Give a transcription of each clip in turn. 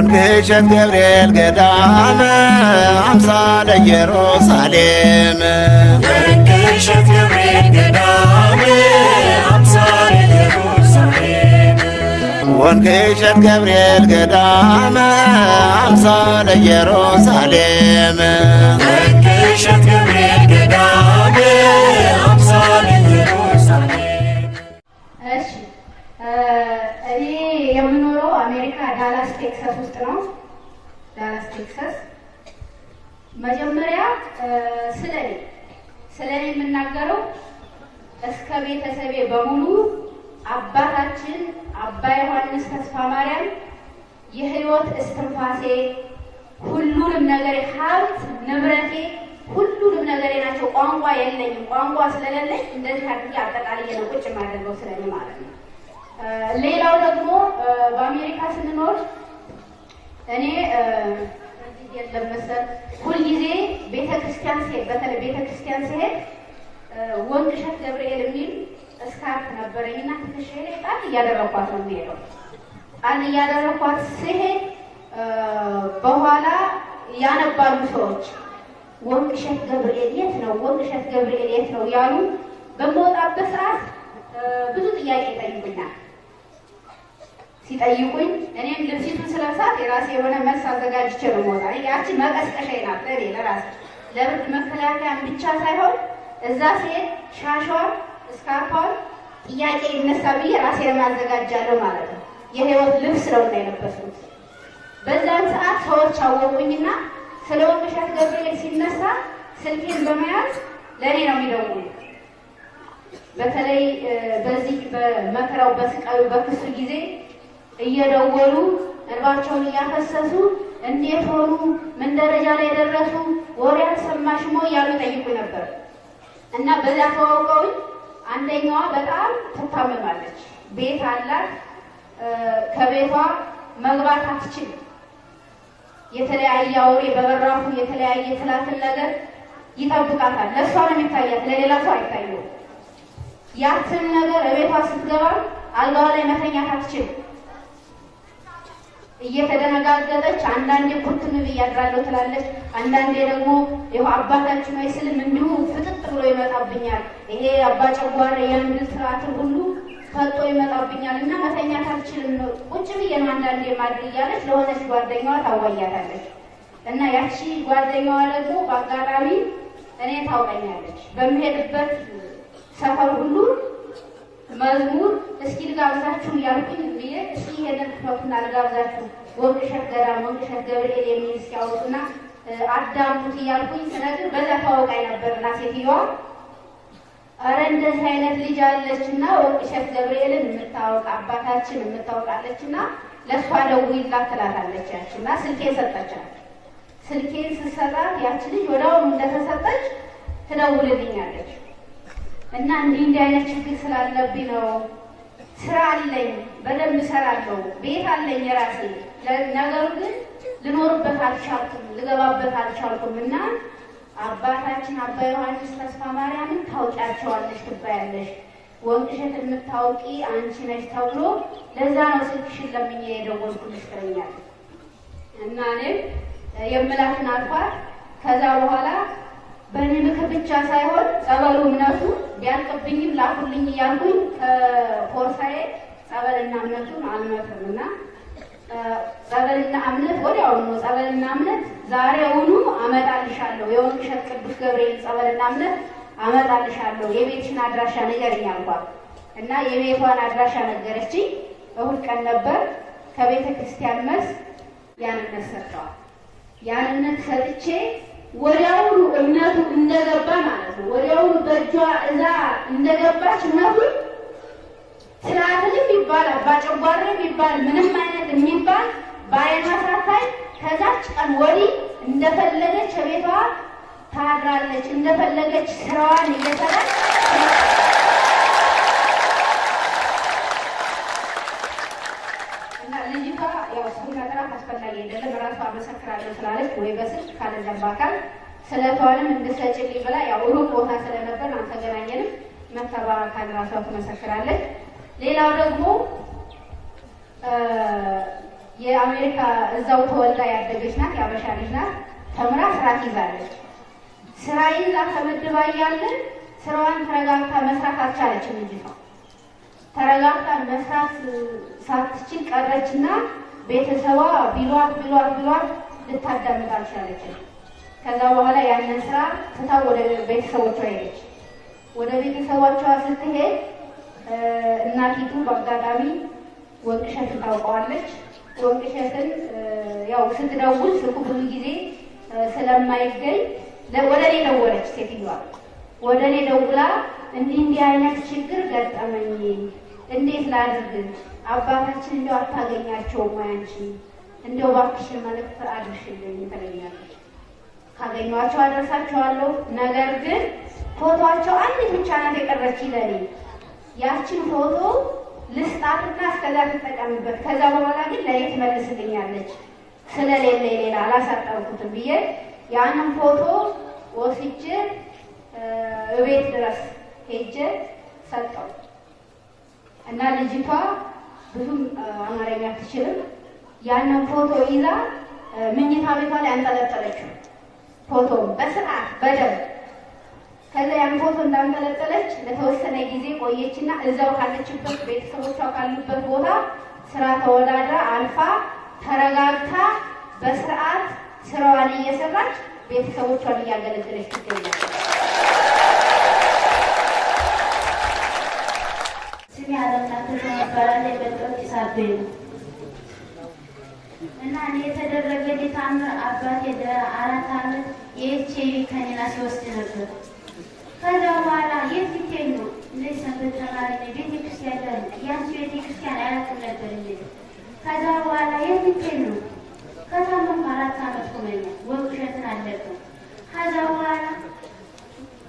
ወንቅሸት ገብርኤል ገዳም አምሳለ ኢየሩሳሌም ወንቅሸት ገብርኤል ገዳም አምሳለ ኢየሩሳሌም ወንቅሸት ገብርኤል ገዳም አምሳለ ኢየሩሳሌም ወንቅሸት ገብርኤል ገዳም አምሳለ ኢየሩሳሌም። እሺ እኔ የምኖረው አሜሪካ ዳላስ ቴክሳስ ውስጥ ነው። ዳላስ ቴክሳስ። መጀመሪያ ስለኔ የምናገረው እስከ ቤተሰቤ በሙሉ አባታችን አባ ዮሐንስ ተስፋ ማርያም የህይወት እስትንፋሴ፣ ሁሉንም ነገር፣ ሀብት ንብረቴ፣ ሁሉንም ነገሬ ናቸው። ቋንቋ የለኝም። ቋንቋ ስለሌለኝ እንደዚህ አድርጌ አጠቃላይ ነው ቁጭ የማደርገው ስለኔ ማለት ነው። ሌላው ደግሞ በአሜሪካ ስንኖር እኔ የለም መሰል ሁልጊዜ ቤተክርስቲያን ሲሄድ፣ በተለይ ቤተክርስቲያን ሲሄድ ወንቅሸት ገብርኤል የሚል እስካርት ነበረኝና ትከሻዬ ላይ ጣል እያደረኳት ነው የሚሄደው። ጣል እያደረኳት ሲሄድ በኋላ ያነባሉ ሰዎች ወንቅሸት ገብርኤል የት ነው? ወንቅሸት ገብርኤል የት ነው ያሉ በመውጣበት ሰዓት ብዙ ጥያቄ ይጠይቁኛል። ሲጠይቁኝ እኔም ልብሲቱን ስለብሳት የራሴ የሆነ መልስ አዘጋጅቼ ነው የምወጣ። ያቺ መቀስቀሻዬ ናት ለእኔ ለራሴ ለብርድ መከላከያን ብቻ ሳይሆን እዛ ሲሄድ ሻሿን እስካርፓውን ጥያቄ ይነሳ ብዬ ራሴ ለማዘጋጃለሁ ማለት ነው። የህይወት ልብስ ነው የለበስኩት። በዛን ሰዓት ሰዎች አወቁኝና ስለ ወንቅሸት ገብርኤል ሲነሳ ስልኬን በመያዝ ለእኔ ነው የሚደውሉ። በተለይ በዚህ በመከራው በስቃዩ በክሱ ጊዜ እየደወሉ እንባቸውን እያፈሰሱ እንዴት ሆኑ፣ ምን ደረጃ ላይ ደረሱ፣ ወሬ አልሰማሽም ወይ እያሉ ጠይቁ ነበር። እና በዚያ ተዋውቀውኝ አንደኛዋ በጣም ትታመማለች። ቤት አላት። ከቤቷ መግባት አትችልም። የተለያየ አውሬ በበራፉ የተለያየ ትላትል ነገር ይጠብቃታል። ለእሷ ነው የሚታያት፣ ለሌላ ሰው አይታየውም። ያትን ነገር እቤቷ ስትገባ አልጋዋ ላይ መተኛት አትችልም። እየተደነጋገጠች አንዳንዴ ኩርትም ብዬ አድራለሁ ትላለች። አንዳንዴ ደግሞ ይኸው አባታችን ወይ ስልም እንዲሁ ፍጥጥ ብሎ ይመጣብኛል። ይሄ አባ ጨጓራ የምድር ስርዓትን ሁሉ ፈጦ ይመጣብኛል እና መተኛት አትችልም። ቁጭ ብዬ ነው አንዳንዴ ማድር እያለች ለሆነች ጓደኛዋ ታዋያታለች። እና ያቺ ጓደኛዋ ደግሞ በአጋጣሚ እኔ ታውቀኛለች። በምሄድበት ሰፈር ሁሉ መዝሙር እስኪ ልጋብዛችሁ እያልኩኝ ብዬ እስኪ ይሄንን ክፈቱና ልጋብዛችሁ ወንቅሸት ገዳም ወንቅሸት ገብርኤል የሚል እስኪያወጡና አዳምጡት እያልኩኝ ስነግር በዛ ታወቃኝ ነበርና ሴትዮዋ ኧረ እንደዚህ አይነት ልጅ አለችና ወንቅሸት ገብርኤልን የምታወቅ አባታችን የምታወቃለችና ለእሷ ደውይላት ትላታለች። ያችና ስልኬን ሰጠቻት። ስልኬን ስሰጣት ያች ልጅ ወዲያውኑ እንደተሰጠች ትደውልልኛለች። እና እንዲህ አይነት ችግር ስላለብኝ ነው። ስራ አለኝ፣ በደንብ እሰራለሁ፣ ቤት አለኝ የራሴ። ነገሩ ግን ልኖርበት አልቻልኩም፣ ልገባበት አልቻልኩም። እና አባታችን አባ ዮሐንስ ተስፋ ማርያምን ታውቂያቸዋለሽ ትባያለሽ፣ ወንቅሸት የምታውቂ አንቺ ነሽ ተብሎ ለዛ ነው ስልክሽን ለምኜ የደወልኩልሽ ትለኛለች። እና እኔም የምላትን አልኳት። ከዛ በኋላ በእኔ ምክር ብቻ ሳይሆን ጸበሉ እምነቱ ቢያልቅብኝም ላኩልኝ እያልኩኝ ከፖርሳዬ ጸበልና እምነቱን አልመክርም። እና ጸበልና እምነት ወዲያውኑ ጸበልና እምነት ዛሬውኑ አመጣልሻለሁ፣ የወንቅሸት ቅዱስ ገብርኤል ጸበልና እምነት አመጣልሻለሁ፣ የቤትሽን አድራሻ ንገሪኝ አልኳት። እና የቤቷን አድራሻ ነገረችኝ። እሑድ ቀን ነበር። ከቤተ ክርስቲያን መልስ ያንነት ሰጥተዋል። ያንነት ሰጥቼ ወዲያውኑ እምነቱ እንደገባ ማለት ነው። ወዲያውኑ በእጇ እዛ እንደገባች እምነቱ ትላትልም ይባል አባጨጓሬ የሚባል ምንም አይነት የሚባል በአይኗ ሳታይ ከዛች ቀን ወዲህ እንደፈለገች ቤቷ ታድራለች። እንደፈለገች ስራዋን እየሰራች እና ልጅቷ ያው መጥራት አስፈላጊ አይደለም። ራሷ መሰክራለሁ ስላለች ወይ በስልክ ካለለም በአካል ስለተዋለም እንድሰጭልኝ ብላ ያው ሩቅ ቦታ ስለነበር አልተገናኘንም። መታ በአካል ራሷ ትመሰክራለች። ሌላው ደግሞ የአሜሪካ እዛው ተወልዳ ያደገች ናት። ያበሻ ልጅ ናት። ተምራ ስራ ትይዛለች። ስራ ይዛ ተመድባ እያለ ስራዋን ተረጋግታ መስራት አልቻለችም። ልጅቷ ተረጋግታ መስራት ሳትችል ቀረችና ቤተሰቧ ቢሏት ልታዳምጥ አልቻለችም። ከዛ በኋላ ያንን ስራ ትታ ወደ ቤተሰቦቿ ሄደች። ወደ ቤተሰቦቿ ስትሄድ እናቲቱ በአጋጣሚ ወንቅሸትን ታውቀዋለች። ወንቅሸትን ያው ስትደውል ስልኩ ብዙ ጊዜ ስለማይገኝ ወደ እኔ ደወለች። ሴትዮዋ ወደ እኔ ደውላ እንዲህ አይነት ችግር ገጠመኝ፣ እንዴት ላድርግ? አባታችን እንደው አታገኛቸውም ወይ አንቺ? እንደው እባክሽን መልዕክት አድርሽልኝ ትለኛለች። ካገኘኋቸው አደርሳቸዋለሁ። ነገር ግን ፎቶአቸው አንድ ብቻ ናት የቀረች ለኔ። ያችን ፎቶ ልስጣትና እስከዛ ትጠቀምበት፣ ከዛ በኋላ ግን ለኔ ትመልስልኛለች። ስለሌለ ሌላ አላሳጠርኩትም ብዬ ያንን ፎቶ ወስጄ እቤት ድረስ ሄጄ ሰጠው እና ልጅቷ ብዙም አማርኛ አትችልም። ያንን ፎቶ ይዛ መኝታ ቤቷ ላይ አንጠለጠለችው። ፎቶ በስርዓት በደንብ። ከዛ ያን ፎቶ እንዳንጠለጠለች ለተወሰነ ጊዜ ቆየችና እዛው ካለችበት ቤተሰቦቿ ካሉበት ቦታ ስራ ተወዳድራ አልፋ ተረጋግታ በስርዓት ስራዋን እየሰራች ቤተሰቦቿን እያገለገለች ትገኛለች። ስሜ አለምናት ተባባለ በጥረት ይሳበኝ እና እኔ የተደረገልኝ ታምር አባቴ ለ4 ዓመት የኤችአይቪ ከኔና ሲወስድ ነበር። ከዛ በኋላ የት ልትሄድ ነው? እንደዚህ ሰንበት ተማሪ ነኝ፣ ቤተክርስቲያን ላይ ያንቺ ቤተክርስቲያን አያውቅም ነበር እንዴ? ከዛ በኋላ የት ልትሄድ ነው? ከታመምኩ 4 ዓመት ሆነኛል። ወንቅሸትን አለብን። ከዛ በኋላ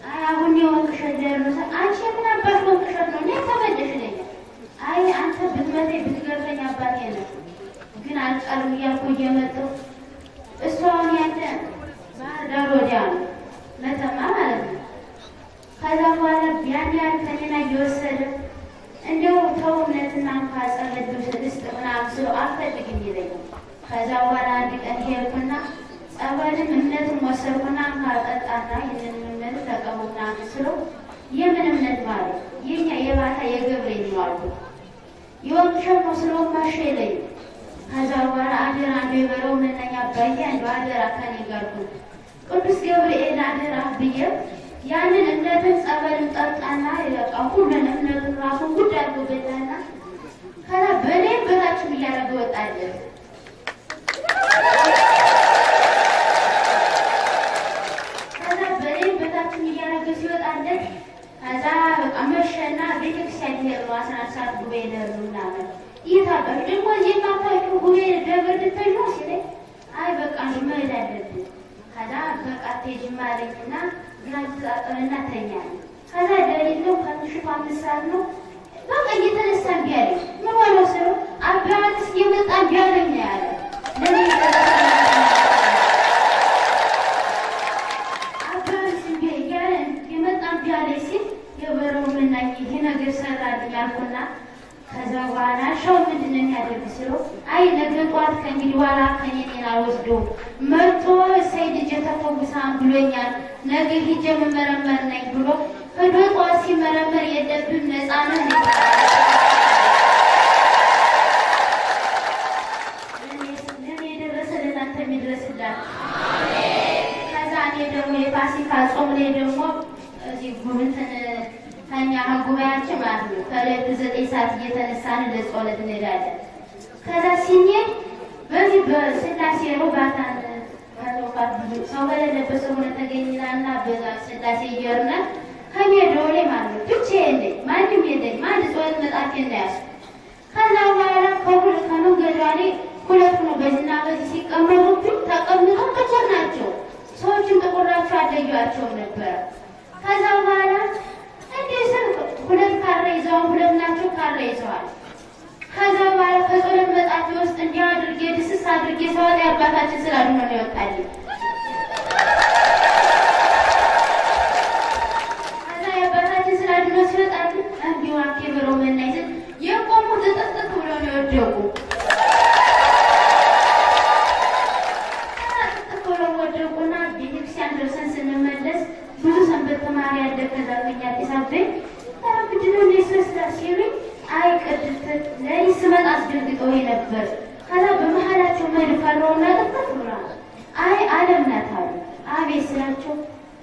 አይ አሁን የወንቅሸት ደረሰ። አንቺ ምን አባሽ ወንቅሸት ነው? እኔ ተመለሽ ይለኛል። አይ አንተ ብትመተኝ ብትገርፈኝ አባቴ ነው ግን አልቻልም እያልኩ እየመጣሁ እሷን ያለ ባህር ዳር ወዲያ ነው መተማ ማለት ነው። ከዛ በኋላ ያን ያህል ከኔና እየወሰደ እንደው ተውነትና ካጸለዱ ስድስት ምናምን ስለው አልፈልግም ይለኛል። ከዛ በኋላ አንድ ቀን ሄድኩና ጸበልም እምነትን ወሰድኩና ካጠጣና ይህንን እምነት ተቀሙና ስለው የምን እምነት ማለት የኛ የባታ የገብርኤል ነው አልኩት። የወንቅሸት ነው ስለው ማሽ ይለኝ። ከዛ በኋላ አደራ እንደው የበረው ምንኛ አባዬ እንደው አደራ ከኔ ጋር ሁን ቅዱስ ገብርኤል አደራ ብዬ ያንን እምነትን ጸበልን ጠጣና ይለቃ ሁሉን እምነቱን ራሱን ጉድ አድርጎ በላና ከዛ በኔም በታችም እያደረገ ወጣለን። ከዛ በኔም በታችም እያደረገ ሲወጣለን ከዛ በቃ መሸና ቤተክርስቲያን ሄድን። 11 ሰዓት ጉባኤ ደርሉና ይታበል ደግሞ የማታውቁ ጉባኤ ደብር ልትሄጂ ነው ሲለኝ አይ በቃ መሄድ አለብን። ከዛ በቃ ትሄጂማ አለኝና ያልተጣጣለና ተኛለ። ከዛ ደሊት ነው ከምሽቱ 5 ሰዓት ነው በቃ እየተነሳን ቢያለኝ ምን ዋለው ስለው አባትስ የመጣ ቢያለኝ ያለ ለኔ አባትስ ቢያለ የመጣ ቢያለኝ ሲል የበረው ምናኝ ይሄ ነገር ሰራልኝ አልኩና ከዛ በኋላ ሻው ምንድን ነው የሚያደርግ ስለው አይ ነገ ጧት ከእንግዲህ በኋላ ከኔ ጤና ወስዶ መጥቶ እሰይ ልጄ ተፈውሳን ብሎኛል ነገ ሂጄ መመረመር ነኝ ብሎ ሄዶ ጧት ሲመረመር የለብም ነፃ ነህ ለኔ የደረሰ ለእናንተ የሚደርስላችሁ ከዛ እኔ ደግሞ የፋሲካ ጾም ላይ ደግሞ እዚህ ጉብንትን ከኛ ጉባኤያችን ማለት ነው ከሌሊቱ 9 ሰዓት እየተነሳን ለጸሎት እንሄዳለን። ከዛ ሲኔድ በዚህ በስላሴ ሩባታን ከተውቃት ብዙ ሰው በሌለበት ሰው ሆነ ተገኝናና በዛ ስላሴ እየርና ከሜዳው ላይ ማለት ነው ብቻዬን ነኝ፣ ማንም የለኝም። አንድ ጸሎት መጣት የናያስ ከዛ በኋላ ከመንገዷ ላይ ሁለት ነው በዚህና በዚህ ሲቀመጡብኝ ተቀምጠው ጥቁር ናቸው። ሰዎችን ጥቁር ናቸው አለዩዋቸው ነበረ። ከዛ በኋላ ሁለት ካሬ ይዘዋል፣ ሁለት ናቸው ካሬ ይዘዋል። ከዛ በኋላ ከጸሎት መጣት ውስጥ እንዲህ አድርጌ ድስስ አድርጌ ሰዋት አባታችን ስላሉ ነው ያወጣልኝ። ከዛ የአባታችን ስላሉ ነው ሲወጣልኝ እንዲሁ አኬ ብሎ መናይዘን የቆሙ ጥጥጥ ብሎ ነው የወደቁ። አህመድ ፈራውና ጥፍት ብላ አይ ዓለም ናት አሉ። አቤት ስላቸው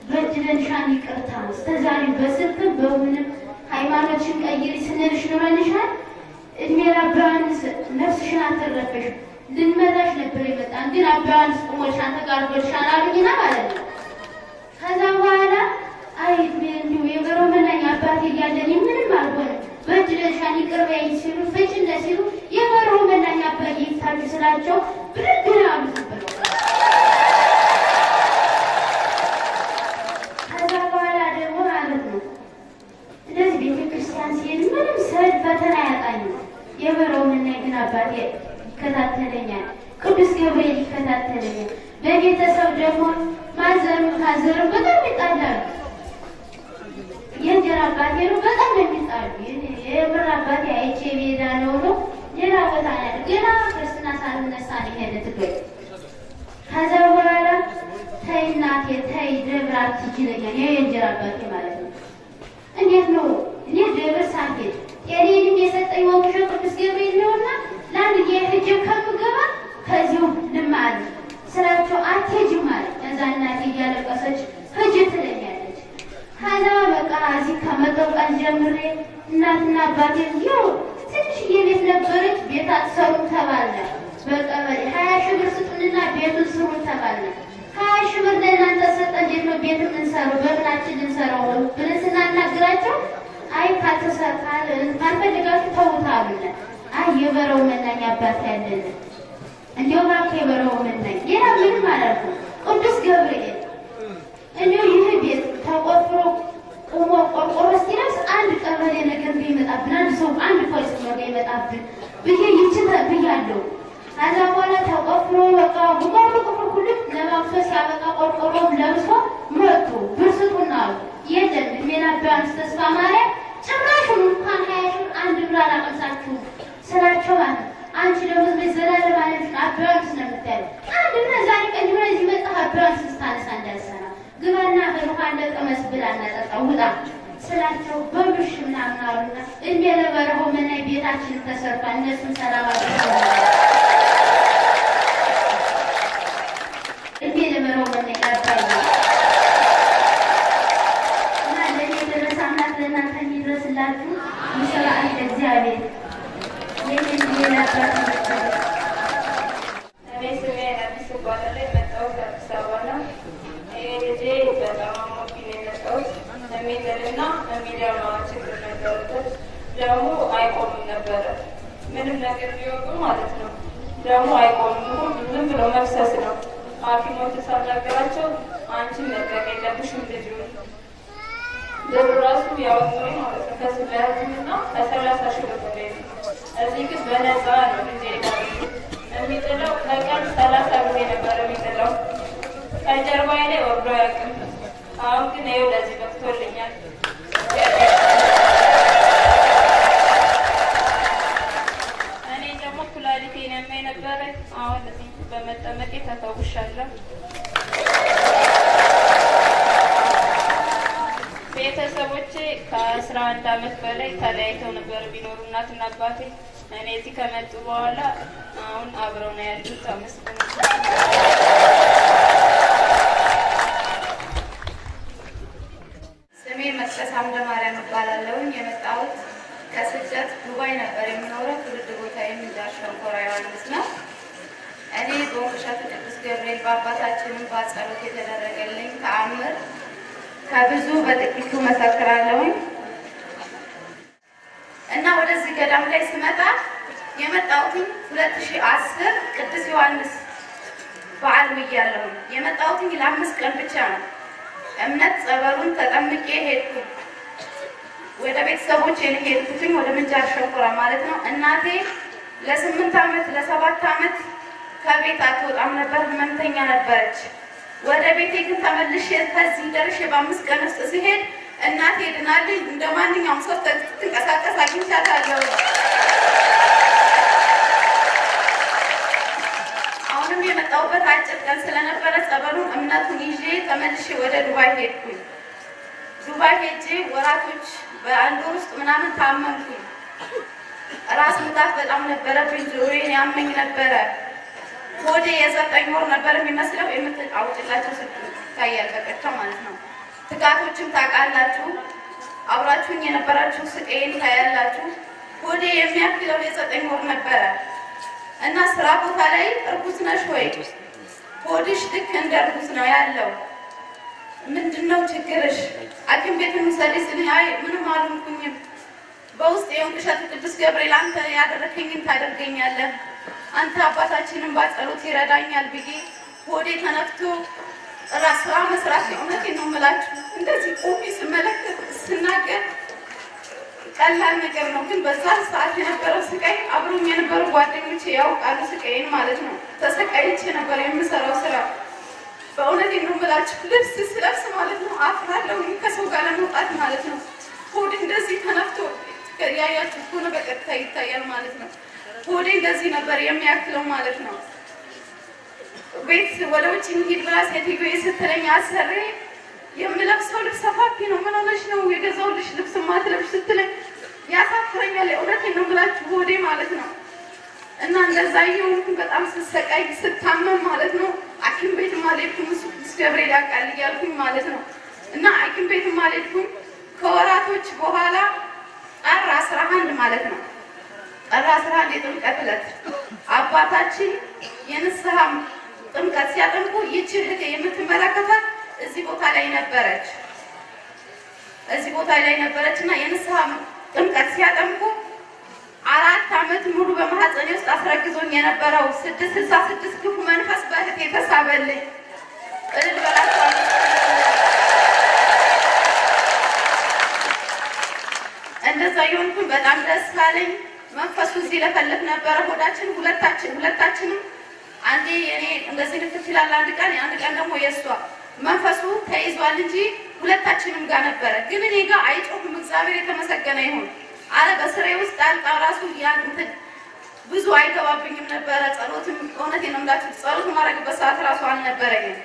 በድለንሻን ይቅርታ እስከዛሬ በስልክም በምንም ሃይማኖትሽን ቀይሪ ስንልሽ ኖረንሻል። እድሜ ለአባ ዮሐንስ ነፍስሽን አተረፈሽ ልንመታሽ ነበር የመጣን ግን አባ ዮሐንስ ቁሞልሻን ተጋርጎልሻል አሉኝና ማለት ነው። ከዛ በኋላ አይ እንዲሁ የበረው መናኝ አባቴ እያለን ምንም አልሆንም በድለንሻን ይቅር በይኝ ሲሉ ፍጭለ ሲሉ የበረው መናኝ አባቴ ይፍታችሁ ስላቸው ብድግ አሉ ነበር። ምንም ሰድ ፈተና ያጣኝ የበረው መናኝ ግን አባቴ ይከታተለኛል። ቅዱስ ገብርኤል ይከታተለኛል። በቤተሰብ ደግሞ ማዘርም ካዘርም በጣም ይጣላሉ። የእንጀራ አባቴ ነው በጣም የሚጣሉ የብር አባቴ አይቼ ቤዳ ነው ሌላ ቦታ ያለ ገና ክርስትና ሳልነሳ ነው ሄደ ትገኝ። ከዛ በኋላ ተይ እናቴ ተይ ደብር አትሂጂ ይለኛል የእንጀራ አባቴ ማለት ነው። እንዴት ነው እኔ ደብር ሳልሄድ ጤኔንም የሰጠኝ ወንቅሸ ቅዱስ ገብርኤል ነውና ለአንድ ጊዜ ከምገባ ከዚሁ ልማል ስላቸው አትሄጂም ማለት ከዛ እናቴ እያለቀሰች ሂጂ ትለኛለች። ከዛ በቃ እዚህ ከመጣሁ ቀን ጀምሬ እናትና አባቴ ይኸው ትንሽዬ ቤት ነበረች ቤት አትሰሩም ተባለ። በቀበሌ 20 ሺህ ብር ስጡንና ቤቱን ስሩ ተባለ። 20 ሺህ ብር ለእናንተ ሰጠ እንዴት ነው ቤት የምንሰራው በምናችን ልንሰራው ብለን ስናናግራቸው አይ ካልፈልጋችሁ ተውት አሉን። አይ የበረው መናኝ አባት ያለን እንዲሁ እባክህ የበረው መናኝ ሌላ ምንም አላልኩም። ቅዱስ ገብርኤል እንዲሁ ይህ ቤት ተቆፍሮ ቁሞ ቆርቆሮ እስኪደርስ አንድ ቀበሌ ነገር ቢመጣብን አንድ ሰው አንድ ፖሊስ ነገር ይመጣብን ብዬ ይችል ብያለሁ። ከዛ በኋላ ተቆፍሮ በቃ ጉባሉ ሁሉም ለማፍሰስ ያበቃ ቆርቆሮም ለብሶ መጡ ብር ስጡን አሉ። የለም እድሜና ቢያንስ ተስፋ ማርያም ጭራሹን እንኳን 20 ሺህ አንድ ብር አላቀምሳችሁ ስላቸው ማለት አንቺ ደግሞ ዘላለም አለሽን አባ ዮሐንስ ነው የምታየው አንድ ብር ዛሬ ቀን ብር እዚህ መጣ አባ ዮሐንስ ስታነሳ እንዳሰራ ግባና በሩሃ እንደቀመስ ብላና ጠጣውጣ ስላቸው በብሽ ምናምን አሉና እንደ ለበረሆ መናኝ ቤታችን ተሰርቷል እነሱን ሰላም አድርገው እንደ ለበረሆ መናኝ አባይ ለእናንተ ይሰራል እግዚአብሔር ይሄን ይላታል። ስሜ አዲስ ባለ መጣው ከአዲስ አበባ ነው። ይሄ ልጄ በጣም ሞቂ ነው የመጣው የሚጥልና የሚደማ ችግር ነበረበት። ደግሞ አይቆምም ነበረ ምንም ነገር ቢወጡ ማለት ነው። ደግሞ አይቆምም ዝም ብሎ መፍሰስ ነው። ሐኪሞች ሳናገራቸው አንቺ መልቀቅ የለብሽም ልጁ ብር ራሱ ያወጡኝ ማለት ነው። ከስለህትና ከ30 ሺህ ብር እዚህ ግን በነፃ ነው ልጄ የሚጥለው። በቀን 30 ጊዜ ነበር የሚጥለው። ከጀርባዬ ላይ ወርዶ አያውቅም። አሁን ግን ይኸው ለዚህ በቅቶልኛል። እኔ ደግሞ ኩላሊቴን ያመኝ ነበረ። አሁን እዚህ በመጠመቄ ተፈውሻለሁ። ቤተሰቦቼ ከ11 ዓመት በላይ ተለያይተው ነበር ቢኖሩ እናትና አባቴ። እኔ እዚህ ከመጡ በኋላ አሁን አብረው ነው ያሉት። አመስግኑ። ስሜ መቅደስ አምደ ማርያም እባላለሁ። የመጣሁት ከስደት ዱባይ ነበር የሚኖረው። ትውልድ ቦታ ምንጃር ሸንኮራ ዮሐንስ ነው። እኔ በወንቅሸት ቅዱስ ገብርኤል በአባታችንም በጸሎት የተደረገልኝ ተአምር ከብዙ በጥቂቱ መሰክራለሁኝ እና ወደዚህ ገዳም ላይ ስመጣ የመጣሁት 2010 ቅዱስ ዮሐንስ በዓል ውያለሁ። የመጣሁት ለ5 ቀን ብቻ ነው። እምነት ጸበሉን ተጠምቄ ሄድኩኝ። ወደ ቤተሰቦቼ ሄድኩኝ፣ ወደ ምንጃር ሸንኮራ ማለት ነው። እናቴ ለ8 ዓመት ለ7 ዓመት ከቤት አትወጣም ነበር፣ ህመምተኛ ነበረች። ወደ ቤቴ ግን ተመልሼ ከዚህ ደርሼ በ5 ቀን ውስጥ ሲሄድ እናቴ ድናልኝ እንደ ማንኛውም ሰው ትንቀሳቀስ አግኝቻታለሁ። አሁንም የመጣሁበት አጭር ቀን ስለነበረ ጸበሉን እምነቱን ይዤ ተመልሼ ወደ ዱባይ ሄድኩኝ። ዱባይ ሄጄ ወራቶች በአንድ ወር ውስጥ ምናምን ታመምኩኝ። ራስ ምታት በጣም ነበረብኝ። ጆሮዬን ያመኝ ነበረ። ሆዴ የ9 ወር ነበር የሚመስለው። የምታውጭላቸው ታያል በቀጥታ ማለት ነው። ትጋቶችም ታውቃላችሁ፣ አብራችሁኝ የነበራችሁ ስቃይን ታያላችሁ። ሆዴ የሚያክለው የ9 ወር ነበረ እና ስራ ቦታ ላይ እርጉዝ ነሽ ወይ? ሆድሽ ልክ እንደ እርጉዝ ነው ያለው። ምንድነው ችግርሽ? ሐኪም ቤት እንውሰድሽ ስልኝ አይ ምንም አልሆንኩኝም፣ በውስጥ የወንቅሸት ቅዱስ ገብርኤል አንተ ያደረከኝን ታደርገኛለህ፣ አንተ አባታችንን ባጸሎት ይረዳኛል ብዬ ሆዴ ተነፍቶ ስራ መስራት እውነቴን ነው የምላችሁ። እንደዚህ ቆሜ ስመለከት ስናገር ቀላል ነገር ነው፣ ግን በዛ ሰዓት የነበረው ስቃይ አብሮኝ የነበሩ ጓደኞቼ ያውቃሉ ስቃይን ማለት ነው። ተሰቃይቼ ነበር የምሰራው ስራ። በእውነቴን ነው የምላችሁ። ልብስ ስለብስ ማለት ነው አፍራለሁ ከሰው ጋር ለመውጣት ማለት ነው። ሆዴ እንደዚህ ተነፍቶ ያያችሁ ሆነ በቀጥታ ይታያል ማለት ነው። ሆዴ እንደዚህ ነበር የሚያክለው ማለት ነው። ቤት ወደ ውጭ እንሂድ ብላ ሴትዮዋ ስትለኝ አሰሬ የምለብሰው ልብስ ሰፋፊ ነው፣ ምን ሆነሽ ነው የገዛሁልሽ ልብስ ማትለብሽ ስትለኝ ያሳፍረኛል። እውነቴን ነው የምላችሁ ሆዴ ማለት ነው። እና እንደዛ ይሁን በጣም ስሰቃይ ስታመም ማለት ነው። ሐኪም ቤት ማለትኩም ቅዱስ ገብርኤል ያውቃል እያልኩኝ ማለት ነው። እና ሐኪም ቤት ማለትኩም ከወራቶች በኋላ ጥር 11 ማለት ነው ጥር 11 የጥምቀት ዕለት አባታችን የንስሐ ጥምቀት ሲያጠምቁ ይህች እህቴ የምትመለከታት እዚህ ቦታ ላይ ነበረች። እዚህ ቦታ ላይ ነበረች እና የንስሐ ጥምቀት ሲያጠምቁ 4 ዓመት ሙሉ በማህፀኔ ውስጥ አስረግዞኝ የነበረው 666 ክፉ መንፈስ በእህቴ ተሳበልኝ። እልል በላቸው። እንደዛ የሆንኩኝ በጣም ደስ አለኝ። መንፈሱ እዚህ ለፈልፍ ነበረ። ሆዳችን ሁለታችንም አንዴ እኔ እንደዚህ ልፍት ይላል አንድ ቀን ደግሞ የእሷ መንፈሱ ተይዟል እንጂ ሁለታችንም ጋር ነበረ። ግን እኔ ጋር አይጮህም። እግዚአብሔር የተመሰገነ ይሁን። አረ በስሬ ውስጥ አልቃ ራሱ እንትን ብዙ አይገባብኝም ነበረ። ጸሎትም እውነቴን ነው የምላችሁ ጸሎት ማድረግበት ሰዓት ራሱ አልነበረኝም።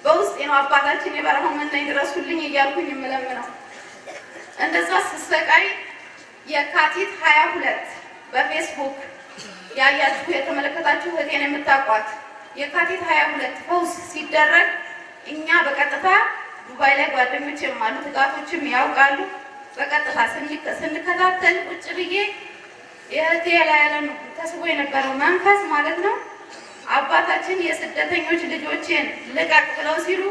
በውስጤ ነው አባታችን የበረሃው መናኝ ድረሱልኝ እያልኩኝ የምለምነው። እንደዛ ስሰቃይ የካቲት 22 በፌስቡክ ያያችሁ የተመለከታችሁ እህቴን የምታውቋት የካቲት 22 ፈውስ ሲደረግ እኛ በቀጥታ ዱባይ ላይ ጓደኞችም አሉ ትጋቶችም ያውቃሉ። በቀጥታ ስንከታተል ቁጭ ብዬ የእህቴ ላይ ያለ ተስቦ የነበረው መንፈስ ማለት ነው አባታችን የስደተኞች ልጆችን ልቀቅ ብለው ሲሉ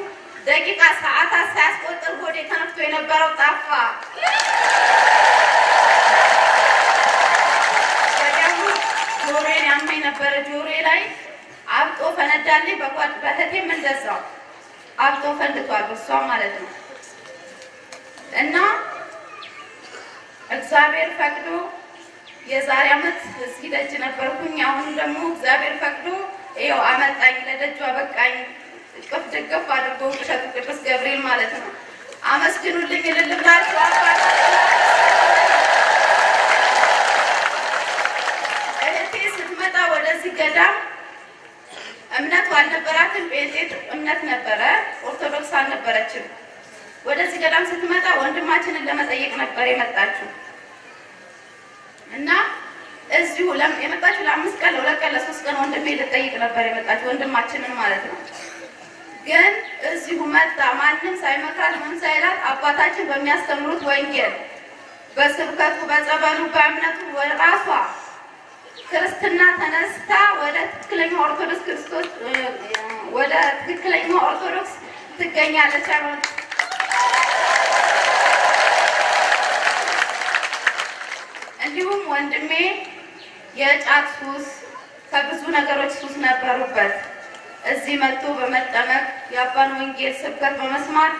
ደቂቃ ሰዓታት ሳያስቆጥር ሆዴ ተነፍቶ የነበረው ጠፋ። ደግሞ ጆሮዬን ያመኝ ነበረ። ጆሮዬ ላይ አብጦ ፈነዳልኝ። በእህቴም እንደዛው አብጦ ፈንድቷል እሷ ማለት ነው። እና እግዚአብሔር ፈቅዶ የዛሬ ዓመት እዚህ ደጅ ነበርኩኝ። አሁን ደግሞ እግዚአብሔር ፈቅዶ ይኸው አመጣኝ፣ ለደጁ አበቃኝ። ቅፍ ድግፍ አድርጎ ቅሸቱ ቅዱስ ገብርኤል ማለት ነው። አመስግኑልኝ እልል ብላችሁ እህቴ ስትመጣ ወደዚህ ገዳም እምነቱ አልነበራትም። ጴንጤ እምነት ነበረ፣ ኦርቶዶክስ አልነበረችም። ወደዚህ ገዳም ስትመጣ ወንድማችንን ለመጠየቅ ነበር የመጣችው እና እዚሁ የመጣችው ለ5 ቀን ለ2 ቀን ለ3 ቀን ወንድሜ ልጠይቅ ነበር የመጣችው ወንድማችንን ማለት ነው። ግን እዚሁ መጣ። ማንም ሳይመክራት ምን ሳይላት አባታችን በሚያስተምሩት ወንጌል በስብከቱ በጸበሉ በእምነቱ ራሷ ክርስትና ተነስታ ወደ ትክክለኛው ኦርቶዶክስ ክርስቶስ ወደ ትክክለኛው ኦርቶዶክስ ትገኛለች። እንዲሁም ወንድሜ የጫት ሱስ ከብዙ ነገሮች ሱስ ነበሩበት። እዚህ መጥቶ በመጠመቅ የአባን ወንጌል ስብከት በመስማት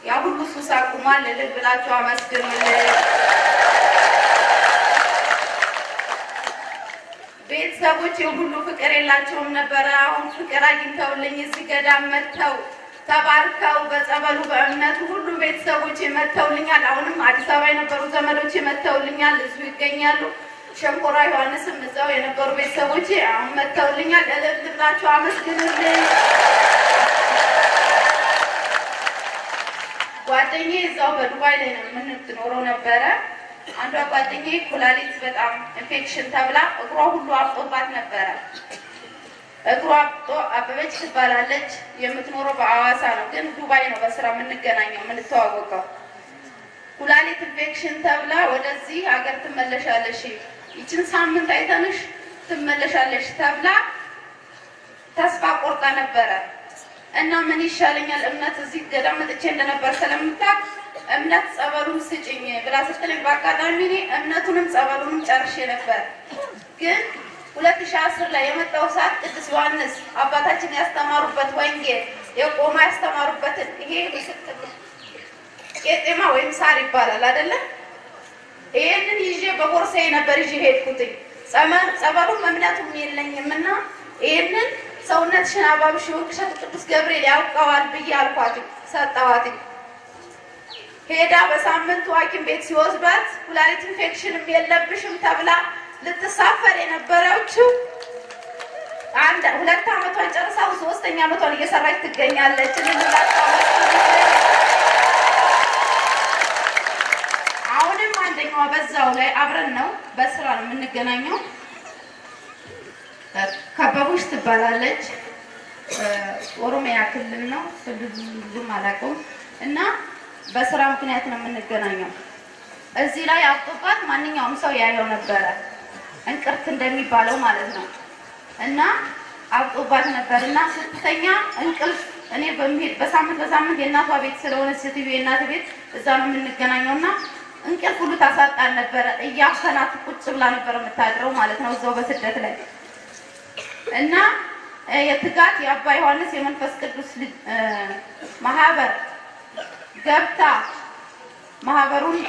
ያ ሁሉ ሱስ አቁሟል። እልል ብላችሁ አመስግኑልኝ። ቤተሰቦች የሁሉ ፍቅር የላቸውም ነበረ። አሁን ፍቅር አግኝተውልኝ እዚህ ገዳም መጥተው ተባርከው በጸበሉ በእምነቱ ሁሉም ቤተሰቦች መጥተውልኛል። አሁንም አዲስ አበባ የነበሩ ዘመዶች መጥተውልኛል፣ እዚሁ ይገኛሉ። ሸንኮራ ዮሐንስም እዛው የነበሩ ቤተሰቦች አሁን መጥተውልኛል። እልል ብላችሁ አመስግኑልኝ። ጓደኛዬ እዛው በዱባይ ላይ ነው የምንኖረው ነበረ። አንዷ ጓደኛዬ ኩላሊት በጣም ኢንፌክሽን ተብላ እግሯ ሁሉ አብጦባት ነበረ እግሯ አብጦ አበበች ትባላለች። የምትኖረው በአዋሳ ነው፣ ግን ዱባይ ነው በስራ የምንገናኘው የምንተዋወቀው። ኩላሊት ኢንፌክሽን ተብላ ወደዚህ ሀገር ትመለሻለሽ፣ ይችን ሳምንት አይተንሽ ትመለሻለሽ ተብላ ተስፋ ቆርጣ ነበረ እና ምን ይሻለኛል እምነት እዚህ ገዳም መጥቼ እንደነበር ስለምታውቅ እምነት ጸበሉን ስጭኝ ብላ ስትለኝ በአጋጣሚ እኔ እምነቱንም ጸበሉንም ጨርሼ ነበር። ግን 2010 ላይ የመጣው ሰዓት ቅዱስ ዮሐንስ አባታችን ያስተማሩበት ወንጌል የቆማ ያስተማሩበትን ይሄ ቄጤማ ወይም ሳር ይባላል አይደለም? ይሄንን ይዤ በቦርሳዬ ነበር ይዤ ሄድኩትኝ። ጸበሉም እምነቱም የለኝምና ይሄንን ሰውነትሽን አባብሽ ወንቅሸት ቅዱስ ገብርኤል ያውቀዋል ብዬ አልኳት፣ ሰጠዋት። ሄዳ በሳምንቱ ሐኪም ቤት ሲወስዷት ኩላሊት ኢንፌክሽንም የለብሽም ተብላ ልትሳፈር የነበረችው 2 ዓመቷን ጨርሳ 3ኛ ዓመቷን እየሰራች ትገኛለች። አሁንም አንደኛዋ በዛው ላይ አብረን ነው በስራ ነው የምንገናኘው። ከበቡሽ ትባላለች። ኦሮሚያ ክልል ነው ብዙም አላውቀውም እና በስራ ምክንያት ነው የምንገናኘው። እዚህ ላይ አብጦባት ማንኛውም ሰው ያየው ነበረ፣ እንቅርት እንደሚባለው ማለት ነው። እና አብጦባት ነበርና ስትተኛ እንቅልፍ እኔ በሚሄድ በሳምንት የእናቷ ቤት ስለሆነ ሴትዮ የእናት ቤት እዛ ነው የምንገናኘውና እንቅልፍ ሁሉ ታሳጣን ነበረ። እያፈናት ቁጭ ብላ ነበር የምታድረው ማለት ነው እዛው በስደት ላይ እና የትጋት የአባ ዮሐንስ የመንፈስ ቅዱስ ማህበር ገብታ ማህበሩን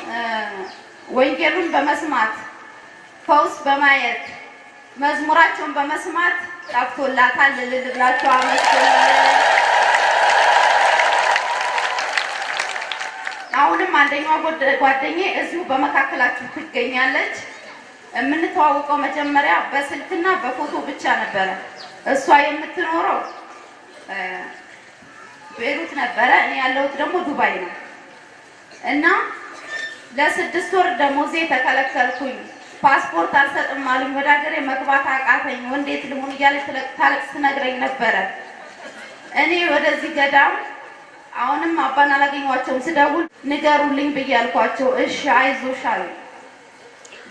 ወንጌሉን በመስማት ፈውስ በማየት መዝሙራቸውን በመስማት ታፍቶላታል። ልልብላቸው አመስግኑልኝ። አሁንም አንደኛዋ ጓደኛዬ እዚሁ በመካከላችሁ ትገኛለች። የምንተዋወቀው መጀመሪያ በስልክና በፎቶ ብቻ ነበረ። እሷ የምትኖረው ቤሩት ነበረ፣ እኔ ያለሁት ደግሞ ዱባይ ነው እና ለ6 ወር ደሞዜ ተከለከልኩኝ። ፓስፖርት አልሰጥም አሉኝ። ወደ ሀገሬ መግባት አቃተኝ። ወንዴት ልሙን እያለች ታለቅስ ትነግረኝ ነበረ። እኔ ወደዚህ ገዳም አሁንም አባን አላገኘኋቸውም። ስደውል ንገሩልኝ ብዬ አልኳቸው። እሺ አይዞሽ አሉኝ።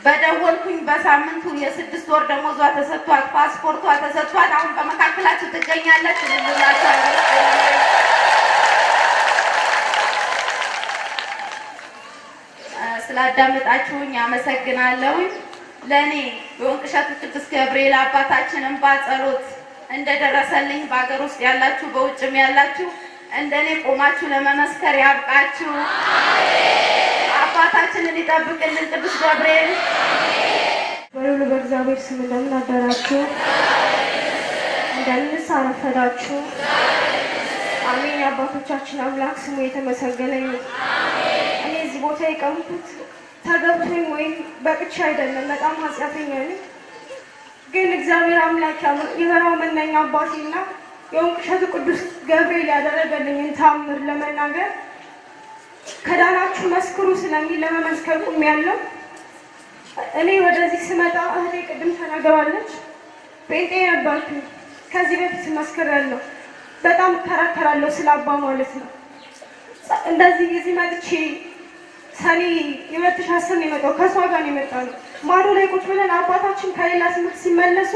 በደወልኩኝ በሳምንቱ የ6 ወር ደሞዟ ተሰጥቷት ፓስፖርቷ ተሰጥቷት አሁን በመካከላችሁ ትገኛለች። ልላችሁ ስላዳመጣችሁኝ አመሰግናለሁ። ለኔ የወንቅሸት ቅዱስ ገብርኤል አባታችንን ባጸሎት እንደደረሰልኝ በአገር ውስጥ ያላችሁ በውጭም ያላችሁ እንደኔ ቆማችሁ ለመመስከር ያብቃችሁ። አባታችንን ይጠብቅልን ቅዱስ ገብርኤል። በሉሉ በእግዚአብሔር ስም እንደምን አደራችሁ? እንደምንስ አረፈዳችሁ? አሜን። የአባቶቻችን አምላክ ስሙ የተመሰገነ ይሁን። እኔ እዚህ ቦታ የቀምኩት ተገብቶኝ ወይም በቅቻ አይደለም። በጣም ኃጢአተኛ ነኝ። ግን እግዚአብሔር አምላክ የበራው መናኛ አባቴና የወንቅሸቱ ቅዱስ ገብርኤል ያደረገልኝን ታምር ለመናገር ከዳናችሁ መስክሩ ስለሚል ለመመስከር ቆሜያለሁ። እኔ ወደዚህ ስመጣ እህቴ ቅድም ተናግራለች። ጴንጤ ነበርኩኝ። ከዚህ በፊት መስክሬያለሁ። በጣም እከራከራለሁ ስለ አባ ማለት ነው። እንደዚህ ጊዜ መጥቼ ሰኔ 2010 ነው የመጣው። ከሷ ጋር ነው የመጣው። ማዶ ላይ ቁጭ ብለን አባታችን ከሌላ ትምህርት ሲመለሱ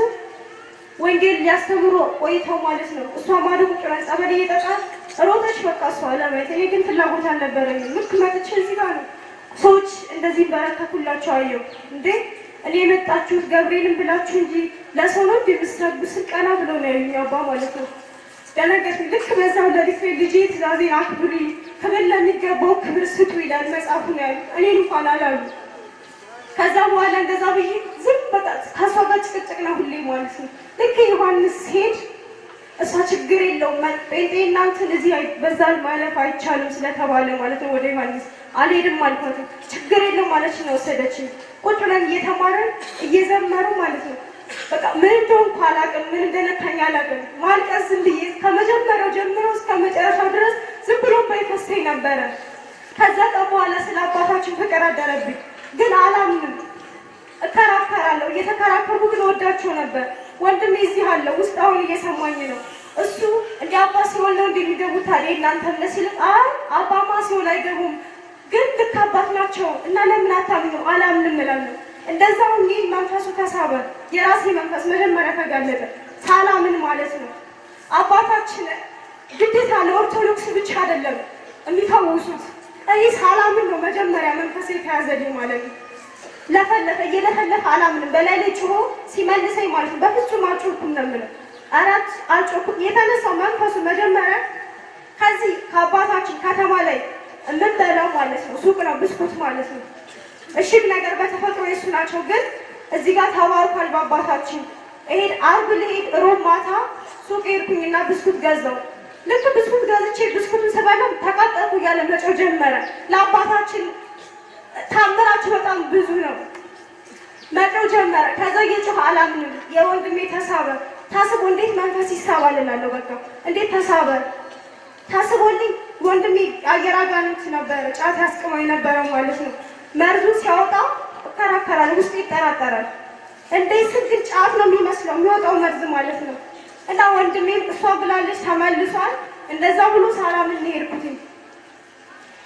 ወንጌል ሊያስተምሩ ቆይተው ማለት ነው። እሷ ማዶ ቁጭ ብለን ጸበል እየጠጣን ሮጠች። በቃ እሷ ለማየት እኔ ግን ፍላጎት አልነበረኝም። ልክ መጥቼ እዚህ ጋር ነው ሰዎች እንደዚህ በረከቱላቸው አየሁ። እንዴ እኔ የመጣችሁት ገብርኤልን ብላችሁ እንጂ ለሰው ነው እንደምትሰብስ ቀና ብለው ነው የሚያባ ማለት ነው። ደነገጥኩ። ልክ በዛው ለሊት ላይ ልጄ ትእዛዜን አክብሪ፣ ክብር ለሚገባው ክብር ስጡ ይላል መጽሐፉ ነው ያሉት። እኔን እንኳን አላሉ። ከዛ በኋላ እንደዛ ብዬ ዝም በቃ ከሷ ጋር ጭቅጭቅ ነው ሁሌ ማለት ነው። ልክ ዮሐንስ ሄድ እሷ ችግር የለውም ጴንጤ እናንተን እዚህ በዛል ማለፍ አይቻልም ስለተባለ ማለት ነው ወደ ዮሐንስ አልሄድም አልኳት። ችግር የለውም ማለች ነው ወሰደችኝ። ቁጭ ብለን እየተማረን እየዘመሩ ማለት ነው። በቃ ምን እንደሆንኩ አላውቅም፣ ምን እንደነካኝ አላውቅም። ማልቀስ ዝም ብዬ ከመጀመሪያው ጀምሮ እስከ መጨረሻው ድረስ ዝም ብሎ ባይፈስተኝ ነበረ። ከዛ ቀን በኋላ ስለ አባታችን ፍቅር አደረብኝ። ግን አላምንም፣ እከራከራለሁ። እየተከራከርኩ ግን ወዳቸው ነበር። ወንድሜ እዚህ አለ ውስጥ አሁን እየሰማኝ ነው። እሱ እንደ አባ ሲሆን ነው እንደሚገቡት ታዲያ እናንተ ለሲል አባማ ሲሆን አይገቡም፣ ግን ልክ አባት ናቸው እና ለምን አታምኑ? አላምንም እላለሁ። እንደዛው ይህ መንፈሱ ተሳበ። የራሴ መንፈስ መጀመሪያ ተጋለጠ። ሳላምን ማለት ነው። አባታችን ግዴታ ለኦርቶዶክስ ብቻ አይደለም የሚፈውሱት። እኔ ሳላምን ነው መጀመሪያ መንፈስ የተያዘልኝ ማለት ነው። ለፈለፈ እየለፈለፈ አላምንም። በላይ ላይ ጮሆ ሲመልሰኝ ማለት ነው በፍጹም አልጮኩም ነው የምለው። አራት አልጮኩም። የተነሳው መንፈሱ መጀመሪያ ከዚህ ከአባታችን ከተማ ላይ የምንበላው ማለት ነው ሱቅ ነው ብስኩት ማለት ነው። እሽግ ነገር በተፈጥሮ የሱ ናቸው፣ ግን እዚህ ጋር ተባርኳል በአባታችን። እሄድ አርብ ልሄድ ሮብ ማታ ሱቅ ሄድኩኝና ብስኩት ገዛው። ልክ ብስኩት ገዝቼ ብስኩቱን ስበላ ተቃጠልኩ እያለ መጮህ ጀመረ። ለአባታችን ታምራችሁ በጣም ብዙ ነው። መጮህ ጀመረ። ከዛ እየጮህ አላምንም። የወንድሜ ተሳበ። ታስቦ እንዴት መንፈስ ይሳባል እላለሁ። በቃ እንዴት ተሳበ ታስቦልኝ። ወንድሜ አየር አጋንንት ነበረ፣ ጫት ያስቅመው የነበረ ማለት ነው። መርዙ ሲያወጣ እከራከራል፣ ውስጥ ይጠራጠራል። እንዴት ስግል ጫት ነው የሚመስለው የሚወጣው መርዝ ማለት ነው። እና ወንድሜም እሷ ብላለች ተመልሷል። እንደዛ ብሎ ሳላምን ሄድኩትኝ።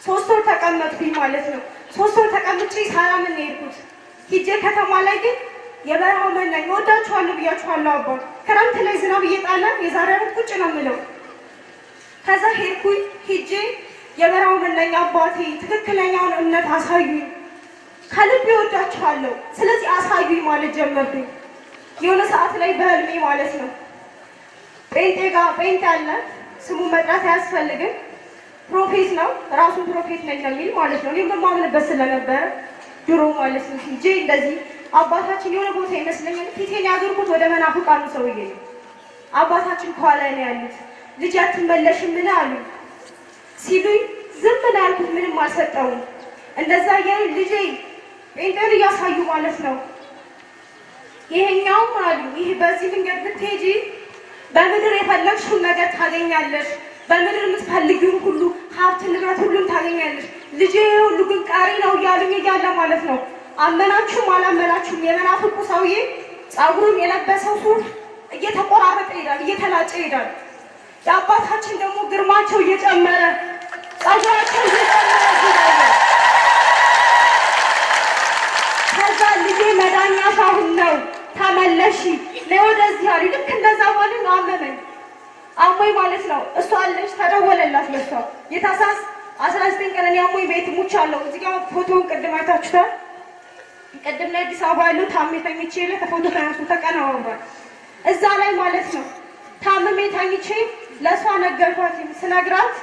3 ወር ተቀመጥኩኝ ማለት ነው። 3 ወር ተቀምጬ ሳላምን ሄድኩት። ሂጄ ከተማ ላይ ግን የበረሃው መናኝ ወዳችኋለሁ ብያችኋለሁ። አባ ክረምት ላይ ዝናብ እየጣለ የዛሬ ዓመት ቁጭ ነው የምለው። ከዛ ሄድኩኝ። ሂጄ የበረሃው መናኝ አባቴ ትክክለኛውን እምነት አሳዩኝ፣ ከልቤ ወዳችኋለሁ፣ ስለዚህ አሳዩኝ ማለት ጀመርኩኝ። የሆነ ሰዓት ላይ በህልሜ ማለት ነው ጴንጤ ጋር ጴንጤ አለ፣ ስሙ መጥራት አያስፈልግም። ፕሮፌት ነው ራሱ ፕሮፌት ነኝ የሚል ማለት ነው። እኔም በማምንበት ስለነበረ ድሮ ማለት ነው ሂጄ እንደዚህ አባታችን የሆነ ቦታ ይመስለኛል ፊቴን ያዞርኩት ወደ መናፍቃኑ ሰውዬ ነው። አባታችን ከኋላ ነው ያሉት። ልጅ አትመለሽም ምን አሉ ሲሉኝ ዝም ምን አልኩት፣ ምንም አልሰጠውም። እንደዛ ያይ ልጄ ጴንጤን እያሳዩ ማለት ነው። ይሄኛውም አሉ ይሄ በዚህ መንገድ ብትሄጂ በምድር የፈለግሽውን ነገር ታገኛለሽ፣ በምድር የምትፈልጊውን ሁሉ ሀብት ንብረት ሁሉም ታገኛለሽ። ልጄ ሁሉ ግን ቀሪ ነው እያሉኝ እያለ ማለት ነው። አመናችሁም አላመናችሁም የመናፍቁ ሰውዬ ጸጉሩን የለበሰው ሱፍ እየተቆራረጠ ይሄዳል፣ እየተላጨ ይሄዳል። የአባታችን ደግሞ ግርማቸው እየጨመረ ጸጉራቸው እየጨመረ ይሄዳል። ከዛ ልጄ መዳኛሽ አሁን ነው ተመለሺ ነይ ወደዚህ አሉ። ልክ እንደዛ ባልን አመመኝ። አሞኝ ማለት ነው። እሷ አለች ተደወለላት ለሷ የታሳስ 19 ቀን እኔ አሞኝ ቤት ሙቻለሁ። እዚህ ጋር ፎቶውን ቅድም አይታችሁታል። ቅድም ላይ አዲስ አበባ ያለው ታሜ ተኝቼ ላይ ፎቶ ተነሱ ተቀናውሯል። እዛ ላይ ማለት ነው ታምሜ ተኝቼ ለሷ ነገርኳት። ስነግራት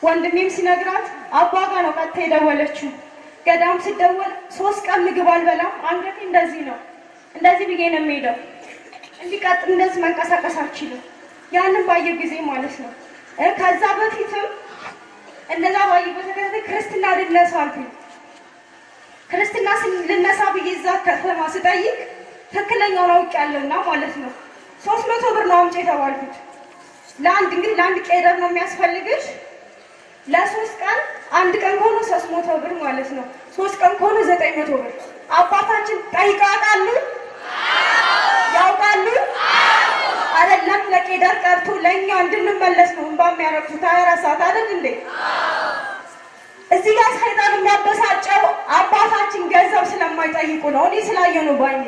ወንድሜም ሲነግራት አባ ጋር ነው ቀጥታ የደወለችው። ገዳም ስደወል 3 ቀን ምግብ አልበላም። አንገቴ እንደዚህ ነው፣ እንደዚህ ብዬ ነው የምሄደው። እንዲቀጥል እንደዚህ መንቀሳቀስ አልችልም። ያንን ባየው ጊዜ ማለት ነው። ከዛ በፊትም እንደዛ ባየው በተከታታይ ክርስትና ልነሳ አልኩኝ። ክርስትና ልነሳ ብዬ እዛ ከተማ ስጠይቅ ትክክለኛውን አውቄያለሁና ማለት ነው 300 ብር ነው አምጪ የተባልኩት። ለአንድ ቄደር ነው የሚያስፈልግሽ። ለ3 ቀን 1 ቀን ከሆነ 300 ብር ማለት ነው። 3 ቀን ከሆነ 900 ብር። አባታችን ጠይቃቃሉ ያውቃሉ አይደለም። ለቄደር ቀርቶ ለእኛ እንድንመለስ ነው እንባ የሚያረግሱት 24 ሰዓት አይደል እንዴ? እዚህ ጋር ሰይጣን የሚያበሳጨው አባታችን ገንዘብ ስለማይጠይቁ ነው። እኔ ስላየው ነው ባይኔ።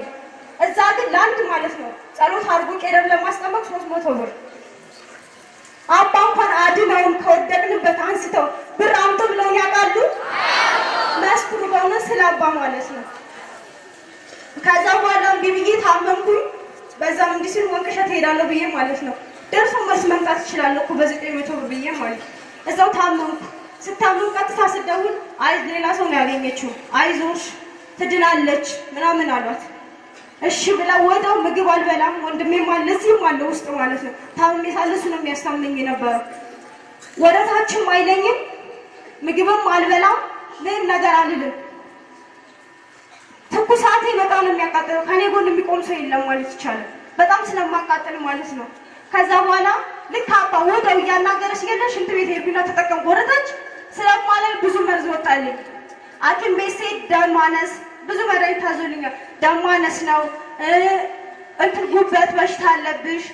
እዛ ግን ለአንድ ማለት ነው ጸሎት አድርጎ ቄደር ለማስጠመቅ 300 ብር። አባ እንኳን አድነውን ከወደቅንበት አንስተው ብር አምጡ ብለውን ያውቃሉ? መስኩሩ በእውነት ስለ አባ ማለት ነው። ከዛ በኋላ እምቢ ብዬ ታመምኩኝ። በዛም እንዲህ ሲል ወንቅሸት ሄዳለሁ ብዬ ማለት ነው ደርሶ መልስ መምጣት እችላለሁ እኮ በ900 ብር ብዬ ማለት እዛው ታመምኩ። ስታመም ቀጥታ ስደውል አይ ሌላ ሰው ነው ያገኘችው፣ አይዞሽ ትድናለች ምናምን አሏት። እሺ ብላ ወጣው። ምግብ አልበላም። ወንድሜ ማለት እዚህም አለ ውስጥ ማለት ነው ታምሜ ሳለ እሱ ነው የሚያስታምነኝ የነበረው። ወደታችም አይለኝም፣ ምግብም አልበላም፣ ምንም ነገር አልልም። ትኩሳቴ በጣም ነው የሚያቃጥለው። ከኔ ጎን የሚቆም ሰው የለም ማለት ይቻላል። በጣም ስለማቃጥል ማለት ነው። ከዛ በኋላ ልክ አባ ወደው እያናገረች ገለ ሽንት ቤት ሄድኩና ተጠቀምኩ። ወደታች ስለማለት ብዙ መርዝ ወጣልኝ። ሐኪም ቤት ስሄድ ደም ማነስ ብዙ መድኃኒት ታዞልኛል። ደም ማነስ ነው እንትን ጉበት በሽታ አለብሽ፣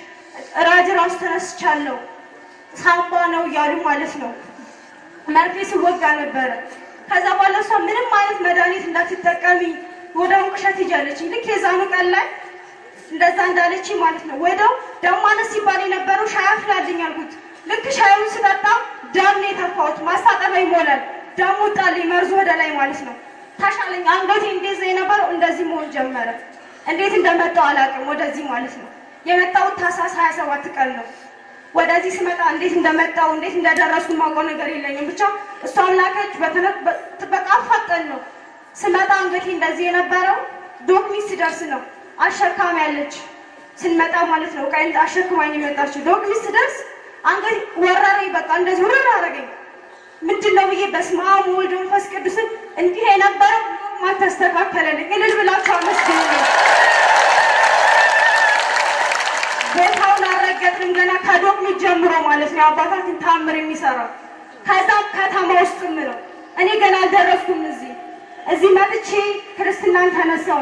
ራጅ ራሱ ተነስቻለሁ፣ ሳምባ ነው እያሉ ማለት ነው። መርፌ ስወጋ ነበረ። ከዛ በኋላ እሷ ምንም አይነት መድኃኒት እንዳትጠቀሚ ወደ ሙቅሸት ይጃለች። ልክ የዛኑ ቀን ላይ እንደዛ እንዳለች ማለት ነው። ወደው ደም ማነስ ሲባል የነበረው ሻይ አፍላልኝ አልኩት። ልክ ሻዩን ስጠጣ ደም ነው የተፋሁት። ማስታጠቢያ ይሞላል፣ ደም ወጣልኝ፣ መርዙ ወደ ላይ ማለት ነው። ታሻለኝ። አንገቴ እንደዚህ የነበረው እንደዚህ መሆን ጀመረ። እንዴት እንደመጣው አላውቅም። ወደዚህ ማለት ነው የመጣሁት ታህሳስ 27 ቀን ነው። ወደዚህ ስመጣ እንዴት እንደመጣው እንዴት እንደደረስኩ ማውቀው ነገር የለኝም። ብቻ እሷ አምላከች በቃ ፈጠን ነው ስመጣ አንገቴ እንደዚህ የነበረው ዶክሚስ ሲደርስ ነው። አሸካሚ ያለች ስንመጣ ማለት ነው ቀይ አሸክማኝ የመጣችው ዶክሚስ ሲደርስ አንገቴ ወረረኝ። በቃ እንደዚህ ወረረ አደረገኝ። ምንድነው ብዬ በስመ አብ ወወልድ ወመንፈስ ቅዱስን እንዲህ የነበረው ማን ተስተካከለልኝ። እልል ብላችሁ አመስግኑ። ቦታውን አልረገጥንም ገና ከዶክሚስ ጀምሮ ማለት ነው አባታችን ታምር የሚሰራው። ከዛም ከተማ ውስጥም ነው እኔ ገና አልደረስኩም። እዚህ መጥቼ ክርስትናን ተነሳው።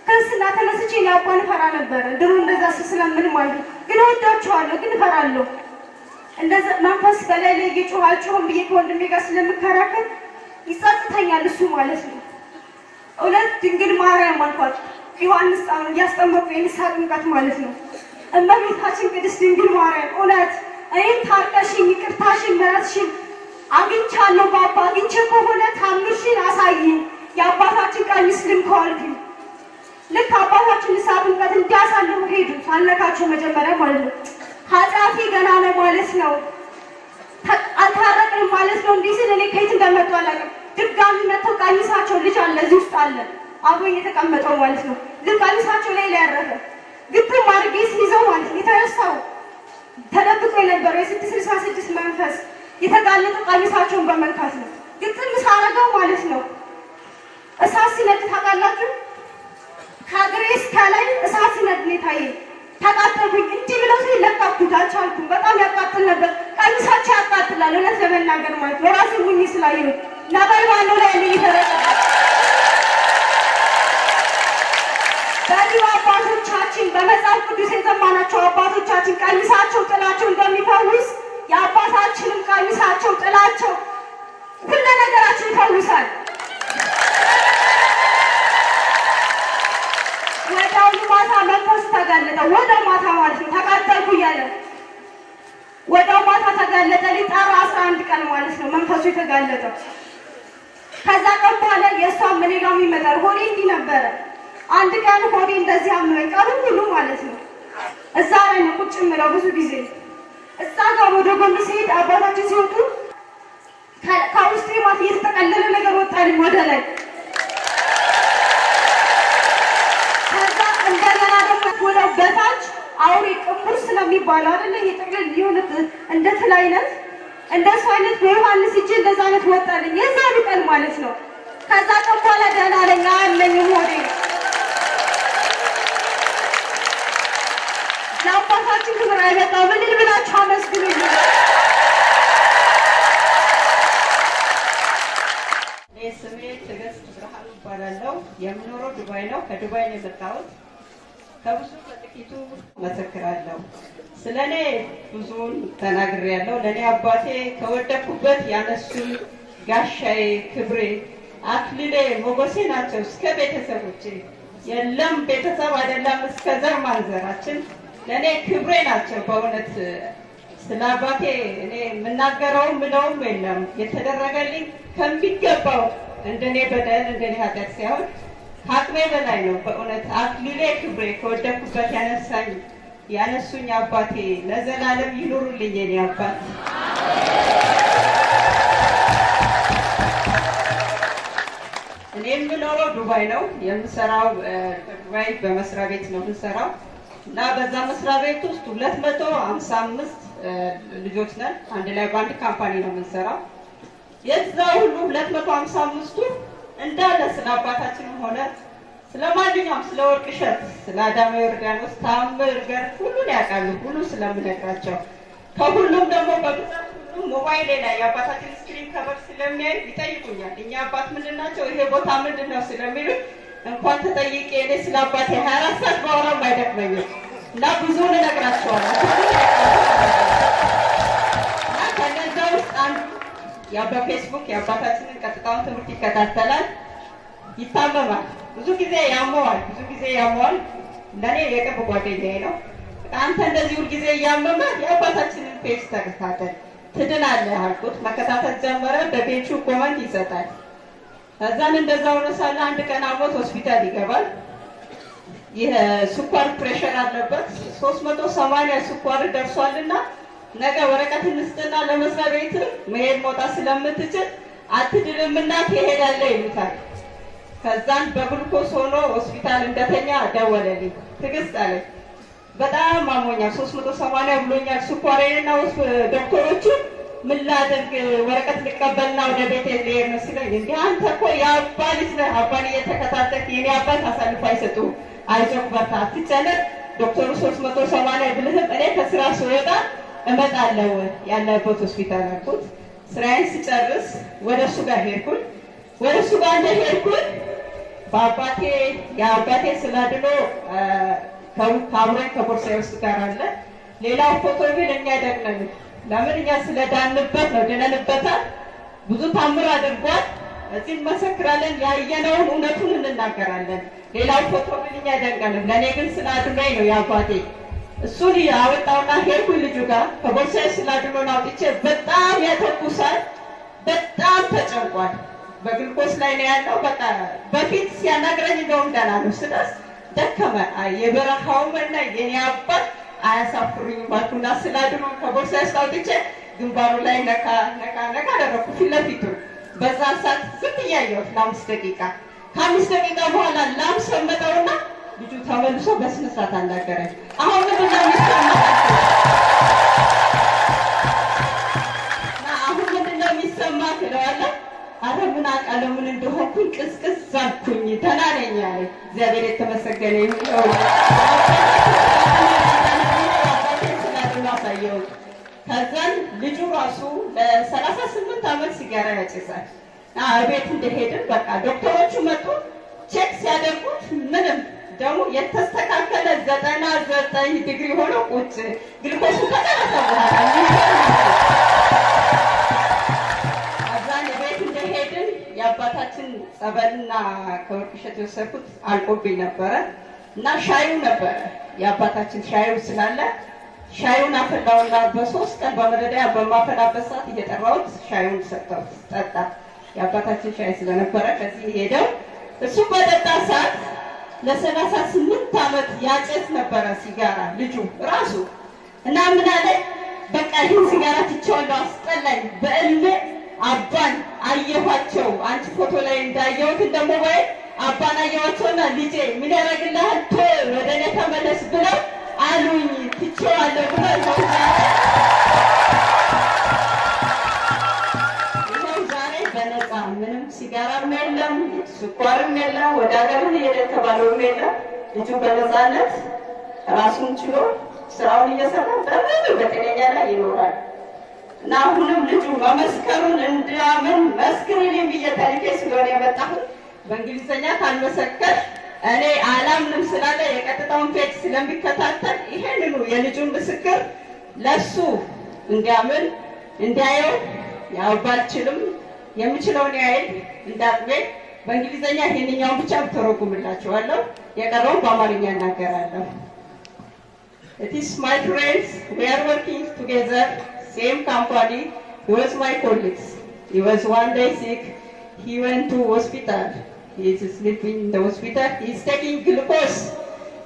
ክርስትና ተነስቼ እኔ አባን ፈራ ነበረ ድሮ እንደዛ ስለምን ማለት ነው። ግን ወዳቸዋለሁ፣ ግን ፈራለሁ። እንደዛ መንፈስ በላይ ላይ እየጮኋቸውን ብዬ ከወንድሜ ጋር ስለምከራከር ይጸጥተኛል እሱ ማለት ነው። እውነት ድንግል ማርያም አልኳት። ዮሐንስ እያስጠመቁ የንስሐ ጥምቀት ማለት ነው። እመቤታችን ቅድስት ድንግል ማርያም እውነት እኔም ታርቀሽኝ ይቅርታሽን ምሕረትሽን አግኝቻለሁ። ባባ አግኝቼ ከሆነ ታምርሽን አሳይኝ። የአባታችን ቃል ምስልም ከዋልኩኝ ልክ አባታችን ንስሐ ጥምቀት እንዲያሳልፉ ሄዱ። ሳልነካቸው መጀመሪያ ማለት ነው። ኃጢአቴ ገና ነው ማለት ነው። አልታረቅንም ማለት ነው። እንዲህ ስል እኔ ከየት እንደመጡ አላውቅም። ድጋሚ መጥተው ቀሚሳቸው ልጅ አለ እዚህ ውስጥ አለ አብሮኝ የተቀመጠው ማለት ነው። ግን ቀሚሳቸው ላይ ያረፈ ግጥም አድርጌ ሲይዘው ማለት ነው የተረሳው ተደብቆ የነበረው የ666 መንፈስ የተጋለጠው ቀሚሳቸውን በመንካት ነው። ግጥም ሳረገው ማለት ነው እሳት ሲነድ ታውቃላችሁ። ከእግሬ እስከ ላይ እሳት ሲነድ ነው የታየኝ። ተቃጠልኩኝ። እንዲህ ብለው ሲለቀኩት አልቻልኩም። በጣም ያቃጥል ነበር። ቀሚሳቸው ያቃጥላል እውነት ለመናገር ማለት ነው። ራሴ ሙኝ ስላየሁት ነበልባሉ ላይ የተረጨበት በዚሁ አባቶቻችን በመጽሐፍ ቅዱስ የሰማናቸው አባቶቻችን ቀሚሳቸው ጥላቸው እንደሚፈውስ የአባታችንም ቀሚሳቸው ጥላቸው ሁሉ ነገራችን ይፈውሳል። ወዲያውኑ ማታ መንፈስ ተጋለጠ። ወደ ማታ ማለት ነው ተቃጠልኩ እያለ ወደ ማታ ተጋለጠ። ሊጠራ 11 ቀን ማለት ነው መንፈሱ የተጋለጠው። ከዛ ቀን በኋላ የእሷ ምን ጋር የሚመጣው ሆዴ እንዲህ ነበረ። አንድ ቀን ሆዴ እንደዚህ አመመኝ ቀኑን ሁሉ ማለት ነው። እዛ ላይ ነው ቁጭ የምለው ብዙ ጊዜ። እዛ ጋር ወደ ጎን ሲሄድ አባታችን ሲወጡ ከውስጤ ማለት የተጠቀለለ ነገር ወጣልኝ ወደ ላይ። ከዛ እንደገና ደግሞ ወደ በታች አውሬ ቅንቡር ስለሚባለው አይደለ የጠቅለል የሆነ እንደ ትል አይነት እንደሱ አይነት በዮሐንስ እጅ እንደዛ አይነት ወጣልኝ የዛኑ ቀን ማለት ነው። ከዛ ቀን በኋላ ደህና ነኝ አለኝም ሆዴ። ለአባታችን ክብር አይበጣም። ምን ብላችሁ አመስግኑልኝ። ስሜ ትዕግስት ብርሃኑ እባላለሁ። የምኖረው ዱባይ ነው። ከዱባይ ነው የመጣሁት። ከብዙ በጥቂቱ መሰክራለሁ። ስለ እኔ ብዙውን ተናግሬያለሁ። ለእኔ አባቴ ከወደኩበት ያነሱኝ ጋሻዬ፣ ክብሬ፣ አክሊሌ፣ ሞገሴ ናቸው። እስከ ቤተሰቦቼ የለም ቤተሰብ አይደለም እስከ ዘር ማንዘራችን ለእኔ ክብሬ ናቸው። በእውነት ስለ አባቴ እኔ የምናገረውም ምለውም የለም። የተደረገልኝ ከሚገባው እንደኔ በደል እንደኔ ኃጢአት ሳይሆን ከአቅሜ በላይ ነው። በእውነት አክሊሌ፣ ክብሬ፣ ከወደኩበት ያነሱኝ አባቴ ለዘላለም ይኑሩልኝ የኔ አባት። እኔ የምኖረው ዱባይ ነው። የምሰራው ዱባይ በመስሪያ ቤት ነው የምሰራው እና በዛ መስሪያ ቤት ውስጥ 255 ልጆች ነን። አንድ ላይ በአንድ ካምፓኒ ነው የምንሰራው። የዛ ሁሉ 255ቱ እንዳለ ስለ አባታችንም ሆነ ስለ ማንኛውም ስለ ወርቅ እሸት፣ ስለ አዳማ ዮርዳኖስ ታምር ገር ሁሉን ያውቃሉ። ሁሉ ስለምነግራቸው ከሁሉም ደግሞ በብዛት ሁሉም ሞባይሌ ላይ የአባታችን ስክሪን ከበር ስለሚያዩ ይጠይቁኛል። እኛ አባት ምንድን ናቸው ይሄ ቦታ ምንድን ነው ስለሚሉ እንኳን ተጠይቄ እኔ ስለ አባቴ 24 ሰዓት ባወራም አይደክመኝም እና ብዙውን እነግራቸዋለሁ። እና ከነዛ ውስጥ አንዱ በፌስቡክ የአባታችንን ቀጥታውን ትምህርት ይከታተላል፣ ይታመማል፣ ብዙ ጊዜ ያመዋል። ለእኔ የቅርብ ጓደኛዬ ነው። አንተ እንደዚህ ሁልጊዜ እያመመ የአባታችንን ፔጅ ተከታተል ትድናለህ አልኩት። መከታተል ጀመረ። በፔጁ ኮመንት ይሰጣል። ከዛን እንደዛ ሆኖ ሳለ አንድ ቀን አሞት ሆስፒታል ይገባል። ይህ ስኳር ፕሬሸር አለበት 380 ስኳር ደርሷልና ነገ ወረቀት እንስጥና ለመስሪያ ቤት መሄድ መውጣት ስለምትችል አትድልምና ትሄዳለህ ይሉታል። ከዛን በግሉኮስ ሆኖ ሆስፒታል እንደተኛ ደወለልኝ። ትዕግስት አለኝ በጣም አሞኛል 380 ብሎኛል ስኳሬንና ዶክተሮቹ ምን ላደርግ ወረቀት ልቀበልና ወደ ቤት ልሄድ ነው ሲለኝ፣ እንዴ አንተ እኮ የአባ ልጅ ነህ፣ አባን እየተከታተልክ የኔ አባት አሳልፎ አይሰጡም፣ አይዞህ በርታ አትጨነቅ፣ ዶክተሩ 380 ብልህም እኔ ከስራ ስወጣ እመጣለሁ ያለበት ሆስፒታል አልኩት። ስራዬን ስጨርስ ወደ እሱ ጋር ሄድኩኝ። ወደ እሱ ጋር እንደሄድኩኝ የአባቴ ስላድኖ ከአብሮኝ ከቦርሳዬ ውስጥ ጋር አለ። ሌላው ፎቶ ቢል እኛ ደግነን ለምን እኛ ስለዳንበት ነው፣ ድነንበታል። ብዙ ታምር አድርጓል። እዚህ እንመሰክራለን፣ ያየነውን እውነቱን እንናገራለን። ሌላው ፎቶ ቢል እኛ ደግነን፣ ለእኔ ግን ስላድኖኝ ነው የአባቴ። እሱን አወጣውና ሄድኩኝ ልጁ ጋር ከቦርሳዬ ስላድኖን አውጥቼ በጣም ያተኩሳል፣ በጣም ተጨንቋል። በግልኮስ ላይ ነው ያለው። በቃ በፊት ሲያናግረኝ እንደውም ደህና ነው፣ ስደርስ ደከመ። የበረሃውም እና የኔ አባት አያሳፍሩኝም አልኩና ስላድኖ ከቦርሳ አውጥቼ ግንባሩ ላይ ነካ አደረኩ ፊት ለፊቱ። በዛ ሰዓት ዝም እያየሁት ለ5 ደቂቃ። ከ5 ደቂቃ በኋላ ላም ሰመጠውና ልጁ ተመልሶ በስነ ስርዓት አናገረኝ። አሁን ምንድነው የሚሰማህ ትለዋለህ። አረ ምን አውቃለሁ ምን እንደሆንኩኝ ቅስቅስ አልኩኝ። ደህና ነኝ አለ። እግዚአብሔር የተመሰገነ ይሁን። አሳየው። ከዛን ልጁ ራሱ ለ38 ዓመት ሲጋራ ያጨሳል። ቤት እንደሄድን በቃ ዶክተሮቹ መጡ። ቼክ ሲያደርጉት ምንም ደግሞ የተስተካከለ 99 ዲግሪ ሆኖ ቁጭ ግልኮሱ ከደረሰ የአባታችን ጸበልና ከወርቅ እሸት የወሰድኩት አልቆብኝ ነበረ እና ሻዩ ነበረ የአባታችን ሻዩ ስላለ ሻዩን አፈላውና በ3 ቀን በመደዳ በማፈላበት ሰዓት እየጠራሁት ሻዩን ሰጠሁት ጠጣ። የአባታችን ሻይ ስለነበረ ከዚህ ሄደው እሱ በጠጣ ሰዓት ለ38 ዓመት ያጨስ ነበረ ሲጋራ ልጁ ራሱ እና ምን አለ በቃ ይህን ሲጋራ ትቼዋለሁ፣ አስጠላኝ። በእልህ አባን አየኋቸው። አንቺ ፎቶ ላይ እንዳየሁት እንደሞባይል አባን አየኋቸውና ልጄ ምን ያደርግልሃል ወደ እኔ ተመለስ ብለው አሉኝ። ትቼዋለሁ ብለው ይኸው ዛሬ በነፃ ምንም ሲጋራም የለም ስኳርም የለም ወደ ሀገር ሄደ የተባለውም የለም። ልጁ በነፃነት ራሱን ችሎ ስራውን እየሰራ በብዙ በጤነኛ ላይ ይኖራል እና አሁንም ልጁ መመስከሩን እንዲያምን መስክሪልኝ ብዬ ታሪኬ ስለሆነ የመጣሁት በእንግሊዝኛ ካልመሰከር እኔ አላምንም ስላለ የቀጥታውን ፔጅ ስለሚከታተል ይሄንኑ የልጁን ምስክር ለሱ እንዲያምን እንዲያየው ያው ባልችልም የምችለውን ያህል እንዳጥቤ በእንግሊዝኛ ይሄንኛውን ብቻ ተረጉምላችኋለሁ፣ የቀረውን በአማርኛ እናገራለሁ። It is my friends, we are working together, same company. He was my colleague. He was one day sick. He went to hospital. He is sleeping in the hospital. He is taking glucose.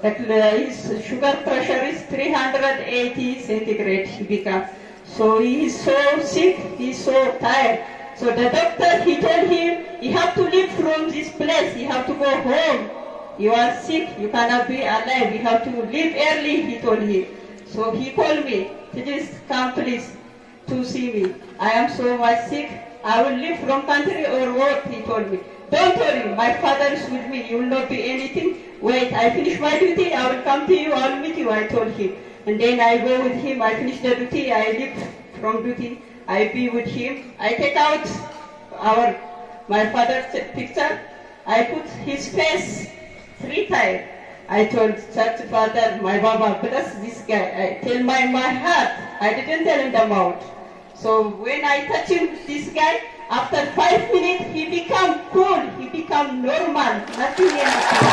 His sugar pressure is 380 centigrade. He became. So he is so sick. He is so tired. So the doctor, he told him, you have to leave from this place. You have to go home. You are sick. You cannot be alive. You have to leave early. He told him. So he called me. Please come, please, to see me. I am so much sick. I will leave from country or what? He told me. Don't worry, my father is with me. You will not be anything. Wait, I finish my duty. I will come to you. I will meet you. I told him. And then I go with him. I finish the duty. I leave from duty. I be with him. I take out my father's picture. I put his face 3 times. I told church father, my Baba, bless this guy. I tell my heart. I didn't tell him the mouth. So when I touch him, this guy, after 5 minutes, he become cool. He become normal. Nothing anything.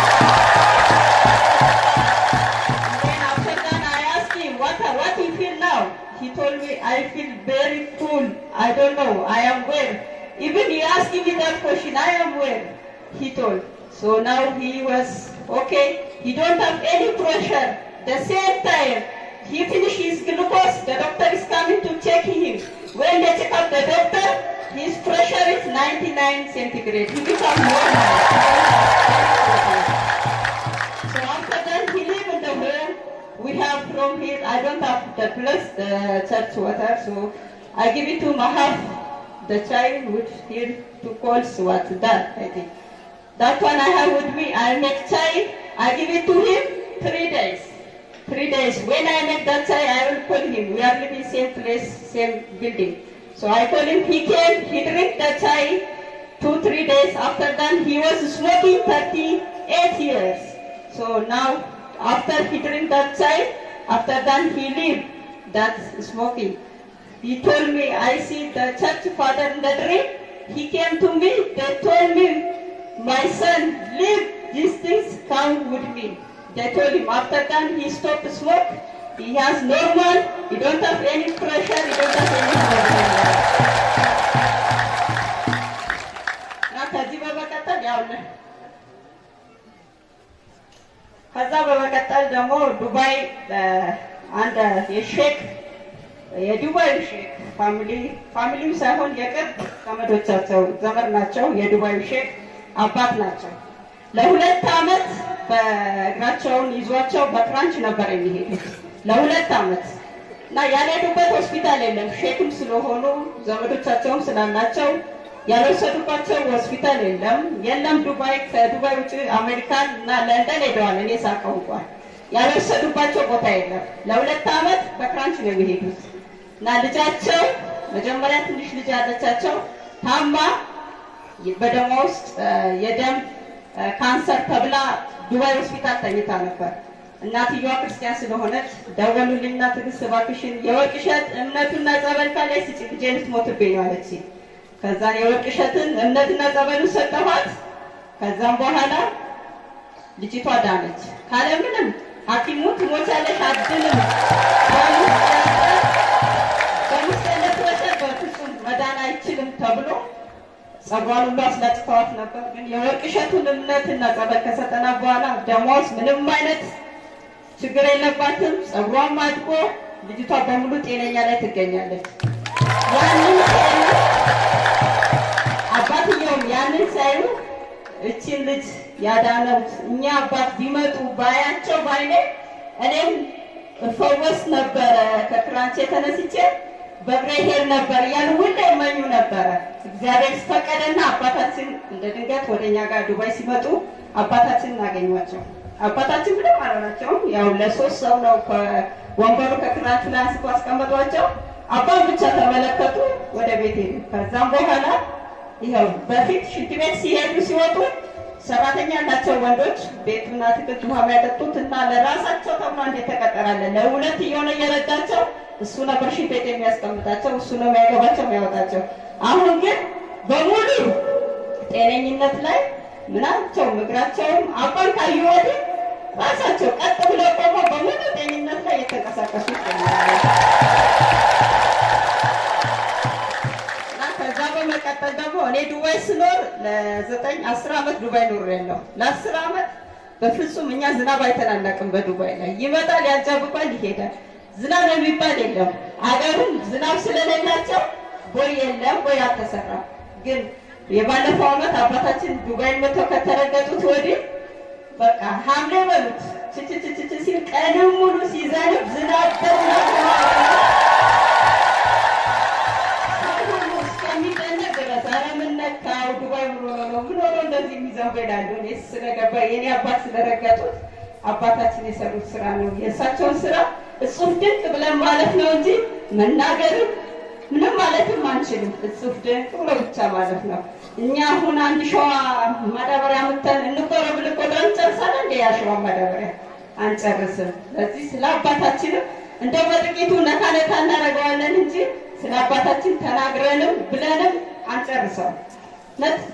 Then after that, I asked him, what do you feel now? He told me, I feel very cool. I don't know. I am well. Even he asked me that question, I am well. He told. So now he was okay. He don't have any pressure. The same time, he finished his glucose. The doctor is coming to check him. When they check out the doctor, his pressure is 99 centigrade. He becomes normal. So after that, he live in the home. We have from here, I don't have the plus, the church water, so I give it to Mahaf, the child, which here to call what that, I think. That one I have with me. I make chai. I give it to him 3 days. 3 days. When I make that chai, I will call him. We are living same place, same building. So I call him. He came. He drink the chai 2-3 days. After that, he was smoking 38 years. So now, after he drink that chai, after that he leave that smoking. He told me, I see the church father in the dream. He came to me. They told me, my son, leave these things, come with me. They told him after that he stopped to smoke. He has normal, he don't have any pressure, he don't have any problem. ከዛ በመቀጠል ደግሞ ዱባይ አንድ የሼክ የዱባይ ሼክ ፋሚሊው ሳይሆን የቅርብ ዘመዶቻቸው ዘመድ ናቸው። የዱባይ ሼክ አባት ናቸው። ለ2 ዓመት በእግራቸውን ይዟቸው በክራንች ነበር የሚሄዱት ለ2 ዓመት እና ያልሄዱበት ሆስፒታል የለም። ሼክም ስለሆኑ ዘመዶቻቸውም ስላላቸው ያልወሰዱባቸው ሆስፒታል የለም። ዱባይ ከዱባይ ውጭ አሜሪካን እና ለንደን ሄደዋል። እኔ ሳውቀው እንኳን ያልወሰዱባቸው ቦታ የለም። ለ2 ዓመት በክራንች ነው የሚሄዱት እና ልጃቸው መጀመሪያ ትንሽ ልጅ ያለቻቸው ታማ በደም ውስጥ የደም ካንሰር ተብላ ዱባይ ሆስፒታል ተኝታ ነበር። እናትየዋ ክርስቲያን ስለሆነች ደወሉልኝና ትዕግስት እባክሽን የወርቅ እሸት እምነቱና ጸበል ካለች ስጪ ልጄ ልትሞትብኝ ነው አለች። ከዛ የወርቅ እሸትን እምነትና ጸበሉ ሰጠኋት። ከዛም በኋላ ልጅቷ ዳነች። ካለምንም ሐኪሙ ትሞቻለሽ አድንም በሙስጠለት ወተት በፍጹም መዳን አይችልም ተብሎ ጸጉሯን ሁሉ አስላጭተዋት ነበር። ግን የወርቅ እሸቱን እምነትና ጸበል ከሰጠና በኋላ ደሞስ ምንም አይነት ችግር የለባትም። ጸጉሯም አድጎ ልጅቷ በሙሉ ጤነኛ ላይ ትገኛለች። ያንን አባትየውም ያንን ሳይሉ እቺን ልጅ ያዳነው እኛ አባት ቢመጡ ባያቸው ባይኔ እኔም እፈወስ ነበረ። ከክራንቼ ተነስቼ በእግሬ ሄድ ነበር እያሉ ሁሌ ይመኙ ነበረ። እግዚአብሔር ፈቀደና አባታችን እንደ ድንገት ወደኛ ጋር ዱባይ ሲመጡ አባታችን እናገኟቸው። አባታችን ምንም አላላቸውም። ያው ለ3 ሰው ነው ወንበሩ ከክራንቹ ላይ አንስቶ አስቀመጧቸው። አባን ብቻ ተመለከቱ፣ ወደ ቤት ሄዱ። ከዛም በኋላ ይኸው በፊት ሽንት ቤት ሲሄዱ ሲወጡ ሰራተኛ ናቸው ወንዶች ቤቱና አትክልት ውሃ የሚያጠጡት እና ለራሳቸው ተብሎ እንዴት ተቀጠራለ ለ2 እየሆነ እየረዳቸው እሱ ነበር ሽንት ቤት የሚያስቀምጣቸው፣ እሱ ነው የሚያገባቸው የሚያወጣቸው። አሁን ግን በሙሉ ጤነኝነት ላይ ምናቸው እግራቸውም አባን ካዩ ወዲህ ራሳቸው ቀጥ ብለው ቆመው በሙሉ ጤነኝነት ላይ የተንቀሳቀሱ ይገኛሉ። ከዛ በመቀጠል ደግሞ እኔ ዱባይ ስኖር ለ9-10 ዓመት ዱባይ ኖሬያለሁ። ለ10 ዓመት በፍጹም እኛ ዝናብ አይተናናቅም። በዱባይ ላይ ይመጣል፣ ያንጃብባል፣ ይሄዳል። ዝናብ የሚባል የለም። አገሩን ዝናብ ስለሌላቸው ቦይ የለም፣ ቦይ አልተሰራም። ግን የባለፈው ዓመት አባታችን ዱባይ መጥተው ከተረገጡት ወዲህ በቃ ሐምሌ በሉት ችችችች ሲል ቀንም ሙሉ ሲዘንብ ዝናብ በዝናብ እስከሚጨነቅ ድረስ ኧረ ምን ነካው ዱባይ ብሎ እንደዚህ የሚዘንብ ይላሉ። እኔ ስለገባ የኔ አባት ስለረገጡት አባታችን የሰሩት ስራ ነው። የእሳቸውን ስራ እጹብ ድንቅ ብለን ማለት ነው እንጂ መናገርም ምንም ማለትም አንችልም። እጹብ ድንቅ ብሎ ብቻ ማለት ነው። እኛ አሁን አንድ ሸዋ ማዳበሪያ ምተን እንቆረብ ልቆጥረን እንጨርሳለን እንደ ያሸዋ ማዳበሪያ አንጨርስም። ስለዚህ ስለ አባታችንም እንደው በጥቂቱ ነካ ነካ እናደርገዋለን እንጂ ስለ አባታችን ተናግረንም ብለንም አንጨርሰው።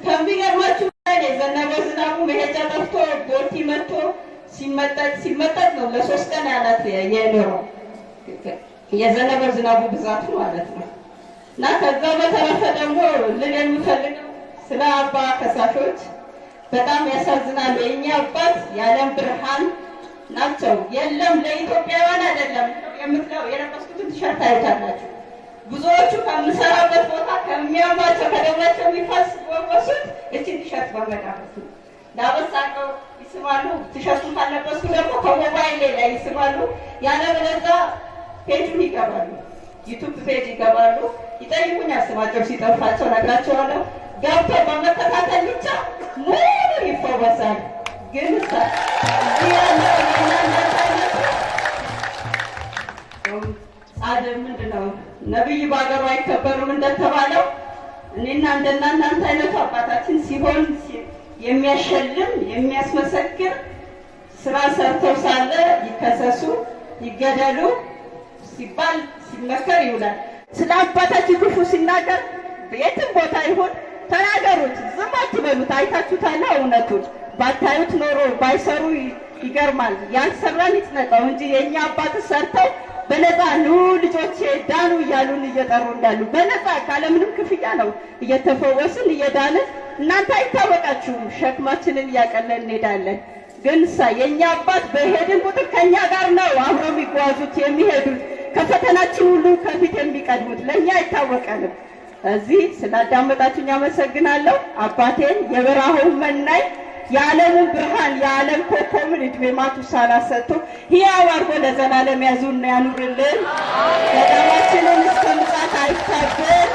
ከሚገርማችሁ የዘነበው ዝናቡ መሄጃ ጠፍቶ ቦቲ መጥቶ ሲመጠጥ ነው ለ3 ቀን ያላት የኖረው የዘነበው ዝናቡ ብዛቱ ማለት ነው። እና ከዛ በተረፈ ደግሞ ልል የምፈልገው ስለ አባ ከሳሾች በጣም ያሳዝናል። የእኛ አባት የዓለም ብርሃን ናቸው። የለም ለኢትዮጵያውያን አይደለም የምትለው የለበስኩትን ቲሸርት አይታላችሁ። ብዙዎቹ ከምሰራበት ቦታ ከሚያማቸው ከደብራቸው የሚፈስ ወሱት እቺን ቲሸርት በመዳፈት ዳበሳቀው ይስማሉ። ቲሸርቱን ካለበስኩ ደግሞ ከሞባይል ላይ ይስማሉ። ያለበለዛ ፔጁን ይገባሉ፣ ዩቱብ ፔጅ ይገባሉ። ይጠይቁኛል፣ ስማቸው ሲጠፋቸው ነግራቸዋለሁ። ገብተው በመከታተል ብቻ ሙሉ ይፈወሳል። ግን ምንድን ነው ነብይ በአገሩ አይከበሩም እንደተባለው እኔና እንደናንተ አይነቱ አባታችን ሲሆን የሚያሸልም የሚያስመሰክር ስራ ሰርተው ሳለ ይከሰሱ ይገደሉ ሲባል ሲመከር ይውላል። ስለ አባታችን ክፉ ሲናገር የትም ቦታ ይሁን ተናገሩት፣ ዝም አትበሉት። አይታችሁታል እውነቱን። ባታዩት ኖሮ ባይሰሩ ይገርማል። ያልሰራን ይጽነቀው እንጂ የኛ አባት ሰርተው በነፃ ኑ ልጆቼ ዳኑ እያሉን እየጠሩ እንዳሉ በነፃ ካለምንም ክፍያ ነው እየተፈወስን እየዳንን። እናንተ አይታወቃችሁም፣ ሸክማችንን እያቀለን እንሄዳለን። ግን የኛ አባት በሄድን ቁጥር ከኛ ጋር ነው አብረው የሚጓዙት የሚሄዱት፣ ከፈተናችን ሁሉ ከፊት የሚቀድሙት። ለእኛ አይታወቀንም። እዚህ ስላዳመጣችሁኝ አመሰግናለሁ። አባቴን የበረሃውን መናኝ የዓለምን ብርሃን የዓለም ኮከብን እድሜ ማቱሳላ ሰጥቶ ሕያው አድርጎ ለዘላለም ያዙን ያኑርልን። ገዳማችንን እስከ ምጽአት አይታገል።